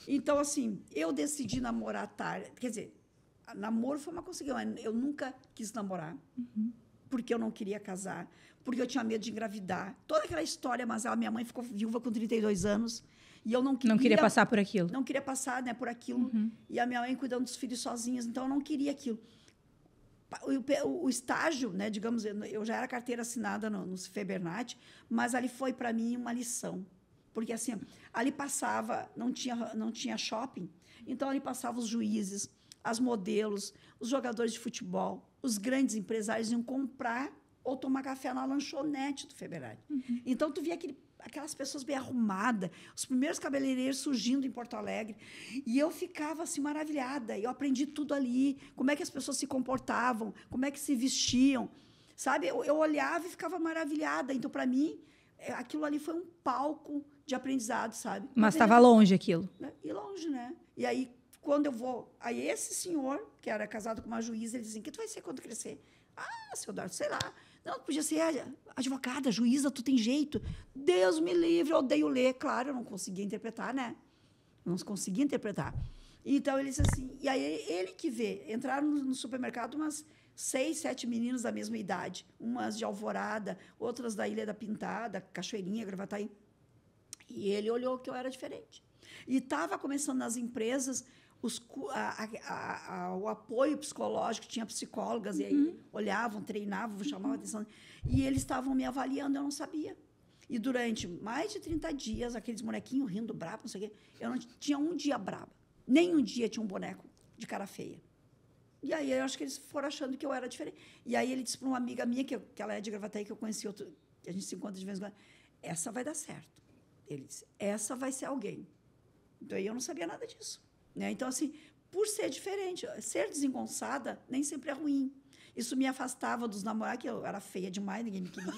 [SPEAKER 2] Então, assim, eu decidi namorar tarde, quer dizer, namoro foi uma conseguida, mas eu nunca quis namorar, porque eu não queria casar, porque eu tinha medo de engravidar. Toda aquela história, mas a minha mãe ficou viúva com 32 anos, e eu não queria...
[SPEAKER 1] Não queria passar por aquilo.
[SPEAKER 2] Não queria passar, né, por aquilo, e a minha mãe cuidando dos filhos sozinhas, então eu não queria aquilo. O estágio, né, digamos, eu já era carteira assinada no Febernat, mas ali foi, para mim, uma lição. Porque, assim, ali passava, não tinha shopping, então ali passavam os juízes, as modelos, os jogadores de futebol, os grandes empresários iam comprar ou tomar café na lanchonete do Febernat. Então, tu via aquelas pessoas bem arrumadas, os primeiros cabeleireiros surgindo em Porto Alegre, e eu ficava assim maravilhada. Eu aprendi tudo ali, como é que as pessoas se comportavam, como é que se vestiam, sabe? Eu olhava e ficava maravilhada. Então, para mim, aquilo ali foi um palco de aprendizado, sabe?
[SPEAKER 1] Mas estava longe aquilo.
[SPEAKER 2] E longe, né? E aí, quando eu vou... Aí, esse senhor, que era casado com uma juíza, ele dizia, o que tu vai ser quando crescer? Ah, seu Dardo, sei lá. Não, podia ser advogada, juíza, tu tem jeito. Deus me livre, eu odeio ler. Claro, eu não conseguia interpretar, né? Não conseguia interpretar. Então, ele disse assim... E aí, ele que vê. Entraram no supermercado umas 6, 7 meninas da mesma idade. Umas de Alvorada, outras da Ilha da Pintada, Cachoeirinha, Gravataí. E ele olhou que eu era diferente. E estava começando nas empresas... o apoio psicológico, tinha psicólogas, e aí olhavam, treinavam, chamavam atenção. E eles estavam me avaliando, eu não sabia. E durante mais de 30 dias, aqueles bonequinhos rindo brabo, não sei o quê, eu não tinha um dia braba. Nem um dia tinha um boneco de cara feia. E aí eu acho que eles foram achando que eu era diferente. E aí ele disse para uma amiga minha, que ela é de Gravataí, que eu conheci, que a gente se encontra de vez em quando, essa vai dar certo. Ele disse, essa vai ser alguém. Então, eu não sabia nada disso. Né? Então, assim, por ser diferente, ser desengonçada nem sempre é ruim. Isso me afastava dos namorados, que eu era feia demais, ninguém me queria.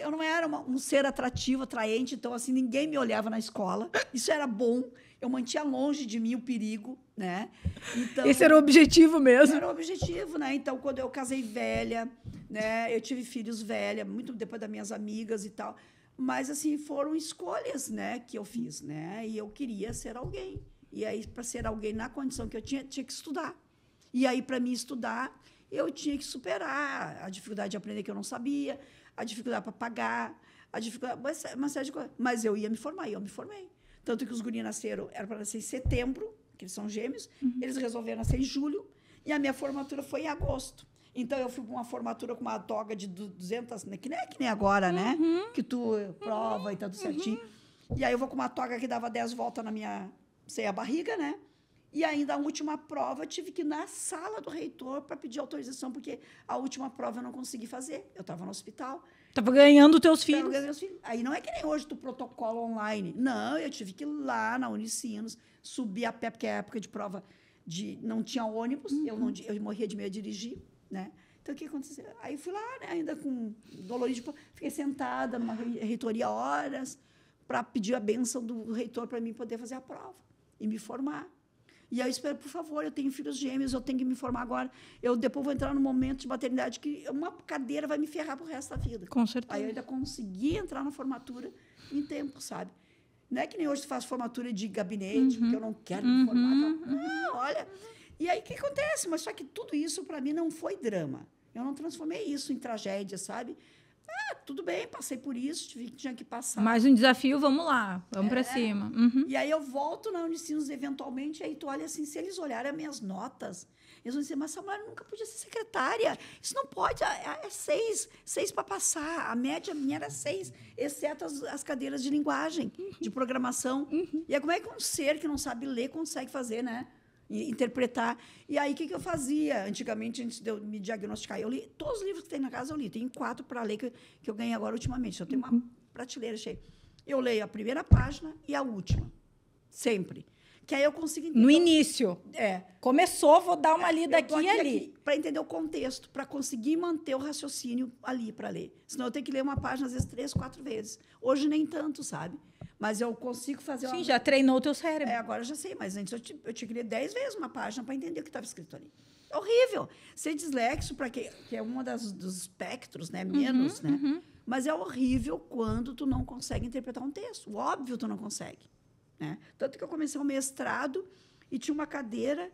[SPEAKER 2] Eu não era um ser atrativo, atraente, então, assim, ninguém me olhava na escola. Isso era bom. Eu mantinha longe de mim o perigo, né? Então,
[SPEAKER 1] esse era o objetivo mesmo.
[SPEAKER 2] Era o objetivo, né? Então, quando eu casei velha, né? Eu tive filhos velha, muito depois das minhas amigas e tal. Mas, assim, foram escolhas, né, que eu fiz, né? E eu queria ser alguém. E aí, para ser alguém na condição que eu tinha que estudar. E aí, para mim estudar, eu tinha que superar a dificuldade de aprender que eu não sabia, a dificuldade para pagar, a dificuldade, uma série de coisas. Mas eu ia me formar, e eu me formei. Tanto que os guris nasceram, era para nascer em setembro, que eles são gêmeos, eles resolveram nascer em julho, e a minha formatura foi em agosto. Então, eu fui para uma formatura com uma toga de 200, que nem agora, né? Que tu prova e tá tudo certinho. E aí, eu vou com uma toga que dava 10 voltas na minha... Sei a barriga, né? E ainda a última prova, eu tive que ir na sala do reitor para pedir autorização, porque a última prova eu não consegui fazer. Eu estava no hospital.
[SPEAKER 1] Tava ganhando teus filhos.
[SPEAKER 2] Aí não é que nem hoje tu protocolo online. Não, eu tive que ir lá na Unicinos, subir a pé, porque é época de prova não tinha ônibus, eu morria de medo de dirigir, né? Então, o que aconteceu? Aí fui lá, né, ainda com dolorido, fiquei sentada numa reitoria horas para pedir a bênção do reitor para mim poder fazer a prova e me formar. E aí eu espero, por favor, eu tenho filhos gêmeos, eu tenho que me formar agora. Eu depois vou entrar num momento de maternidade que uma cadeira vai me ferrar pro resto da vida.
[SPEAKER 1] Com certeza.
[SPEAKER 2] Aí eu ainda consegui entrar na formatura em tempo, sabe? Não é que nem hoje tu faz formatura de gabinete, porque eu não quero me formar. Não, olha. E aí, o que acontece? Mas só que tudo isso, para mim, não foi drama. Eu não transformei isso em tragédia, sabe? Tudo bem, passei por isso, tinha que passar.
[SPEAKER 1] Mais um desafio, vamos lá, vamos para cima.
[SPEAKER 2] E aí eu volto na Unicinos eventualmente, aí tu olha assim, se eles olharem as minhas notas, eles vão dizer, mas essa mulher nunca podia ser secretária, isso não pode, é 6 para passar, a média minha era 6, exceto as cadeiras de linguagem, de programação. E aí como é que um ser que não sabe ler consegue fazer, né? Interpretar. E aí, o que eu fazia? Antigamente, antes de eu me diagnosticar, eu li todos os livros que tem na casa, eu li. Tem 4 para ler que eu ganhei agora ultimamente. Eu tenho uma prateleira cheia. Eu leio a primeira página e a última. Sempre. Que aí eu consigo entender.
[SPEAKER 1] No início.
[SPEAKER 2] É.
[SPEAKER 1] Começou, vou dar uma lida aqui e ali.
[SPEAKER 2] Para entender o contexto, para conseguir manter o raciocínio ali para ler. Senão eu tenho que ler uma página, às vezes, 3, 4 vezes. Hoje, nem tanto, sabe? Mas eu consigo fazer...
[SPEAKER 1] Sim, já treinou o teu cérebro.
[SPEAKER 2] Agora eu já sei, mas antes eu tinha que ler 10 vezes uma página para entender o que estava escrito ali. É horrível. Ser dislexo, que é um dos espectros, né? Menos, né? Mas é horrível quando tu não consegue interpretar um texto. Óbvio tu não consegue. Né? Tanto que eu comecei o mestrado e tinha uma cadeira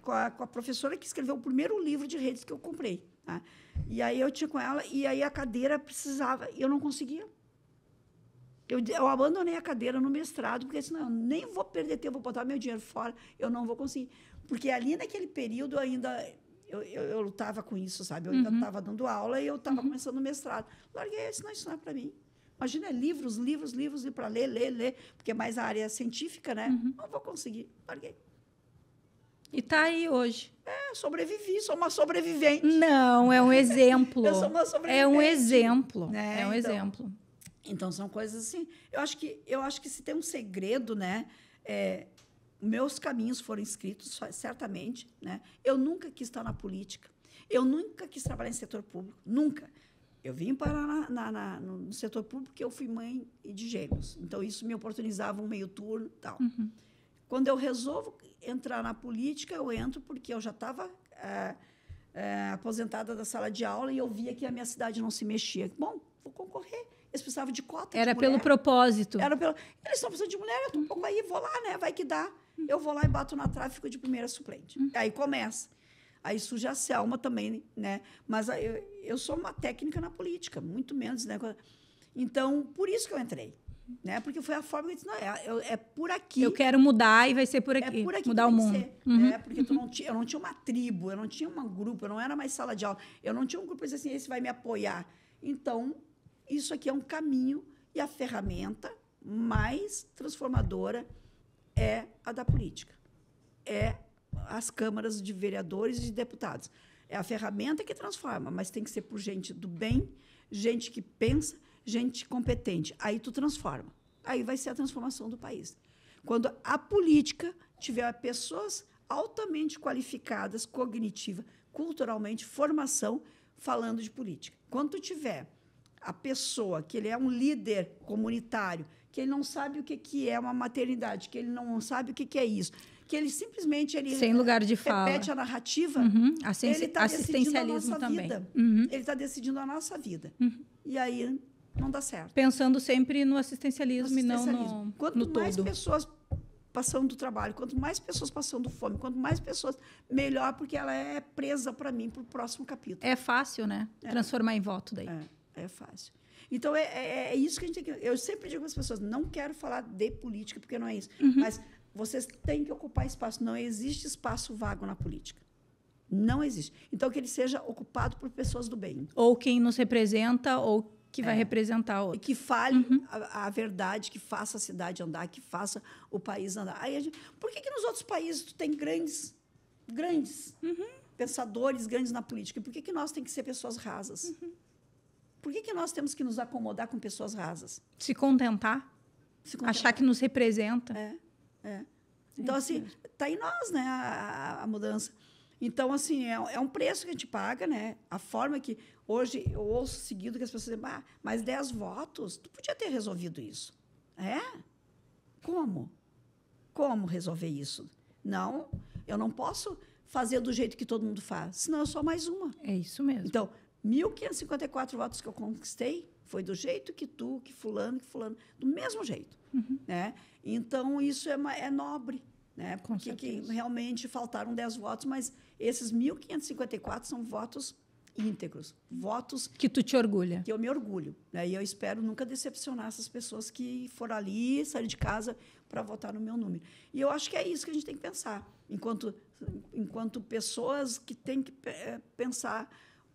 [SPEAKER 2] com a professora que escreveu o primeiro livro de redes que eu comprei. Tá? E aí eu tinha com ela, e aí a cadeira precisava, e eu não conseguia. Eu abandonei a cadeira no mestrado, porque disse, não, eu nem vou perder tempo, vou botar meu dinheiro fora, eu não vou conseguir. Porque ali naquele período eu lutava com isso, sabe? Eu ainda estava dando aula e eu estava começando o mestrado. Larguei isso não é para mim. Imagina, livros para ler, porque é mais a área científica, né? Não vou conseguir, larguei.
[SPEAKER 1] E tá aí hoje.
[SPEAKER 2] Sobrevivi, sou uma sobrevivente.
[SPEAKER 1] Não, é um exemplo.
[SPEAKER 2] Eu sou uma sobrevivente.
[SPEAKER 1] É um exemplo. É um
[SPEAKER 2] então,
[SPEAKER 1] exemplo.
[SPEAKER 2] Então, são coisas assim. Eu acho que se tem um segredo, né? Meus caminhos foram escritos, certamente. Né? Eu nunca quis estar na política. Eu nunca quis trabalhar em setor público. Nunca. Eu vim parar no setor público porque eu fui mãe de gêmeos. Então, isso me oportunizava um meio turno e tal. Quando eu resolvo entrar na política, eu entro porque eu já estava aposentada da sala de aula e eu via que a minha cidade não se mexia. Bom, vou concorrer. Eles precisavam de cota
[SPEAKER 1] Era
[SPEAKER 2] de mulher.
[SPEAKER 1] pelo propósito.
[SPEAKER 2] Eles estão precisando de mulher, eu estou um pouco aí, vou lá, né? Vai que dá. Eu vou lá e bato na trave e fico de primeira suplente. Aí começa. Aí surge a Selma também, né? Mas eu sou uma técnica na política, muito menos, né? Então, por isso que eu entrei. Né? Porque foi a forma que eu disse, não, é por aqui.
[SPEAKER 1] Eu quero mudar e vai ser por aqui.
[SPEAKER 2] É por aqui
[SPEAKER 1] mudar o mundo.
[SPEAKER 2] Né? Porque eu não tinha uma tribo, eu não tinha um grupo, eu não era mais sala de aula. Eu não tinha um grupo que disse assim, esse vai me apoiar. Então, isso aqui é um caminho e a ferramenta mais transformadora é a da política. É as câmaras de vereadores e de deputados. É a ferramenta que transforma, mas tem que ser por gente do bem, gente que pensa, gente competente. Aí tu transforma. Aí vai ser a transformação do país. Quando a política tiver pessoas altamente qualificadas, cognitiva, culturalmente, formação, falando de política. Quando tu tiver a pessoa que ele é um líder comunitário, que ele não sabe o que é uma maternidade, que ele não sabe o que é isso, que ele simplesmente
[SPEAKER 1] sem lugar de fala,
[SPEAKER 2] repete a narrativa, ele está decidindo a nossa vida. Ele está decidindo a nossa vida. E aí não dá certo.
[SPEAKER 1] Pensando sempre no assistencialismo e não no
[SPEAKER 2] Quanto mais pessoas passando do trabalho, quanto mais pessoas passando fome, quanto mais pessoas, melhor, porque ela é presa para mim para o próximo capítulo.
[SPEAKER 1] É fácil, né? Transformar em voto daí.
[SPEAKER 2] É fácil. Então, é isso que a gente tem que... Eu sempre digo para as pessoas, não quero falar de política, porque não é isso. Mas vocês têm que ocupar espaço. Não existe espaço vago na política. Não existe. Então, que ele seja ocupado por pessoas do bem.
[SPEAKER 1] Ou quem nos representa, ou que vai representar outro.
[SPEAKER 2] E que fale a verdade, que faça a cidade andar, que faça o país andar. Aí por que nos outros países tu tem grandes pensadores, grandes na política? E por que nós temos que ser pessoas rasas? Por que nós temos que nos acomodar com pessoas rasas?
[SPEAKER 1] Se contentar. Achar que nos representa.
[SPEAKER 2] Então, assim, está em nós, né, a mudança. Então, assim, é um preço que a gente paga, né? A forma que... Hoje, eu ouço seguido que as pessoas dizem, mas 10 votos, tu podia ter resolvido isso. Como? Como resolver isso? Não, eu não posso fazer do jeito que todo mundo faz, senão eu sou mais uma.
[SPEAKER 1] É isso mesmo.
[SPEAKER 2] Então, 1.554 votos que eu conquistei foi do jeito que tu, que fulano, do mesmo jeito. Né? Então, isso é nobre. Né? Porque que realmente faltaram 10 votos, mas esses 1.554 são votos íntegros, votos
[SPEAKER 1] que tu te orgulha.
[SPEAKER 2] Que eu me orgulho. Né? E eu espero nunca decepcionar essas pessoas que foram ali, saíram de casa para votar no meu número. E eu acho que é isso que a gente tem que pensar, enquanto pessoas que têm que pensar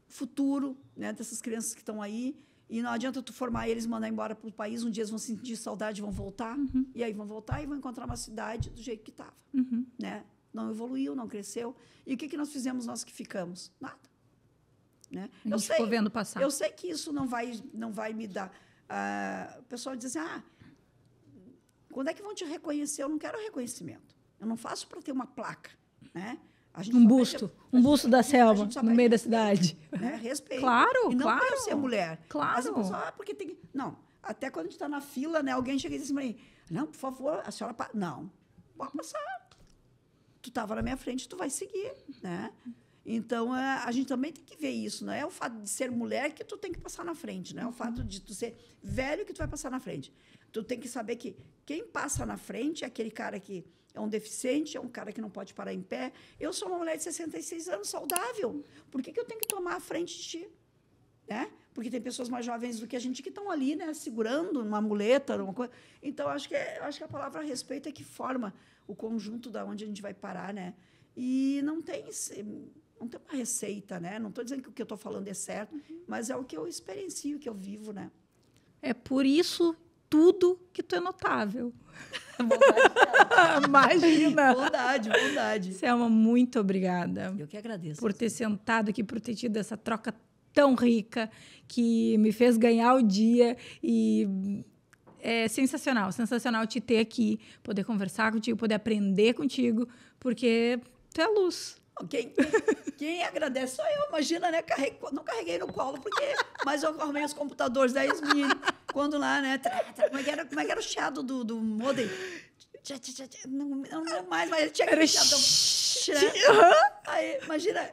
[SPEAKER 2] o futuro, né, dessas crianças que estão aí. E não adianta tu formar eles, mandar embora para o país, um dia eles vão sentir saudade e vão voltar, e aí vão voltar e vão encontrar uma cidade do jeito que estava. Né? Não evoluiu, não cresceu. E o que nós fizemos, nós que ficamos? Nada. Né?
[SPEAKER 1] Eu sei, ficou vendo passar.
[SPEAKER 2] Eu sei que isso não vai me dar... o pessoal diz assim, quando é que vão te reconhecer? Eu não quero reconhecimento. Eu não faço para ter uma placa. Né?
[SPEAKER 1] Um busto da Selma, no meio da cidade.
[SPEAKER 2] Né? Respeito.
[SPEAKER 1] Claro,
[SPEAKER 2] e não
[SPEAKER 1] claro.
[SPEAKER 2] para eu ser mulher.
[SPEAKER 1] Claro.
[SPEAKER 2] As pessoas, porque tem... Não, até quando a gente está na fila, né, alguém chega e diz assim, não, por favor, a senhora... Não, pode passar. Tu estava na minha frente, tu vai seguir. Né? Então, a gente também tem que ver isso. Não é o fato de ser mulher que tu tem que passar na frente. Não é o fato de tu ser velho que tu vai passar na frente. Tu tem que saber que quem passa na frente é aquele cara que é um deficiente, é um cara que não pode parar em pé. Eu sou uma mulher de 66 anos, saudável. Por que eu tenho que tomar a frente de ti? Né? Porque tem pessoas mais jovens do que a gente que estão ali, né, segurando uma muleta, uma coisa. Então, acho que a palavra respeito é que forma o conjunto da onde a gente vai parar, né? E não tem uma receita, né? Não estou dizendo que o que eu estou falando é certo, mas é o que eu experiencio, o que eu vivo, né?
[SPEAKER 1] É por isso tudo que tu é notável.
[SPEAKER 2] Imagina! Bondade.
[SPEAKER 1] Selma, muito obrigada.
[SPEAKER 2] Eu que agradeço.
[SPEAKER 1] Por ter sentado aqui, por ter tido essa troca tão rica, que me fez ganhar o dia. E é sensacional te ter aqui, poder conversar contigo, poder aprender contigo, porque tu é luz.
[SPEAKER 2] Quem agradece sou eu, imagina, né? Não carreguei no colo, mas eu arrumei os computadores da Yasmin, quando lá, né? Como é que era o chiado do modem? Não mais, mas ele tinha aquele chiadão. Aí, imagina,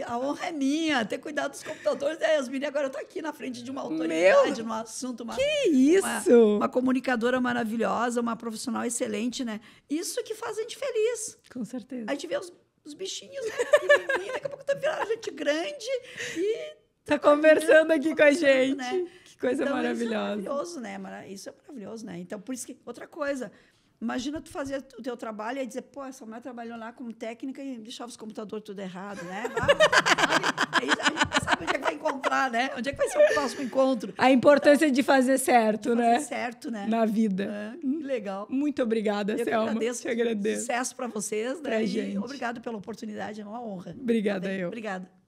[SPEAKER 2] a honra é minha, ter cuidado dos computadores da Yasmin, agora eu tô aqui na frente de uma autoridade, num assunto.
[SPEAKER 1] Que isso!
[SPEAKER 2] Uma comunicadora maravilhosa, uma profissional excelente, né? Isso que faz a gente feliz.
[SPEAKER 1] Com certeza.
[SPEAKER 2] A gente vê os bichinhos, né? Daqui a pouco tá virando gente grande e...
[SPEAKER 1] Tá conversando aqui com a gente.
[SPEAKER 2] Né?
[SPEAKER 1] Que coisa
[SPEAKER 2] então,
[SPEAKER 1] maravilhosa.
[SPEAKER 2] Isso é maravilhoso, né? Isso é maravilhoso, né? Então, por isso que... Outra coisa, imagina tu fazer o teu trabalho e dizer, pô, essa mulher trabalhou lá como técnica e deixava os computadores tudo errado, né? Aí a gente sabe onde é que vai encontrar, né? Onde é que vai ser o próximo encontro?
[SPEAKER 1] A importância de fazer certo, né?
[SPEAKER 2] Fazer certo, né?
[SPEAKER 1] Na vida.
[SPEAKER 2] Que legal.
[SPEAKER 1] Muito obrigada, Selma.
[SPEAKER 2] Te agradeço. Sucesso para vocês, né?
[SPEAKER 1] Pra gente.
[SPEAKER 2] Obrigado pela oportunidade, é uma honra.
[SPEAKER 1] Obrigada,
[SPEAKER 2] Obrigada.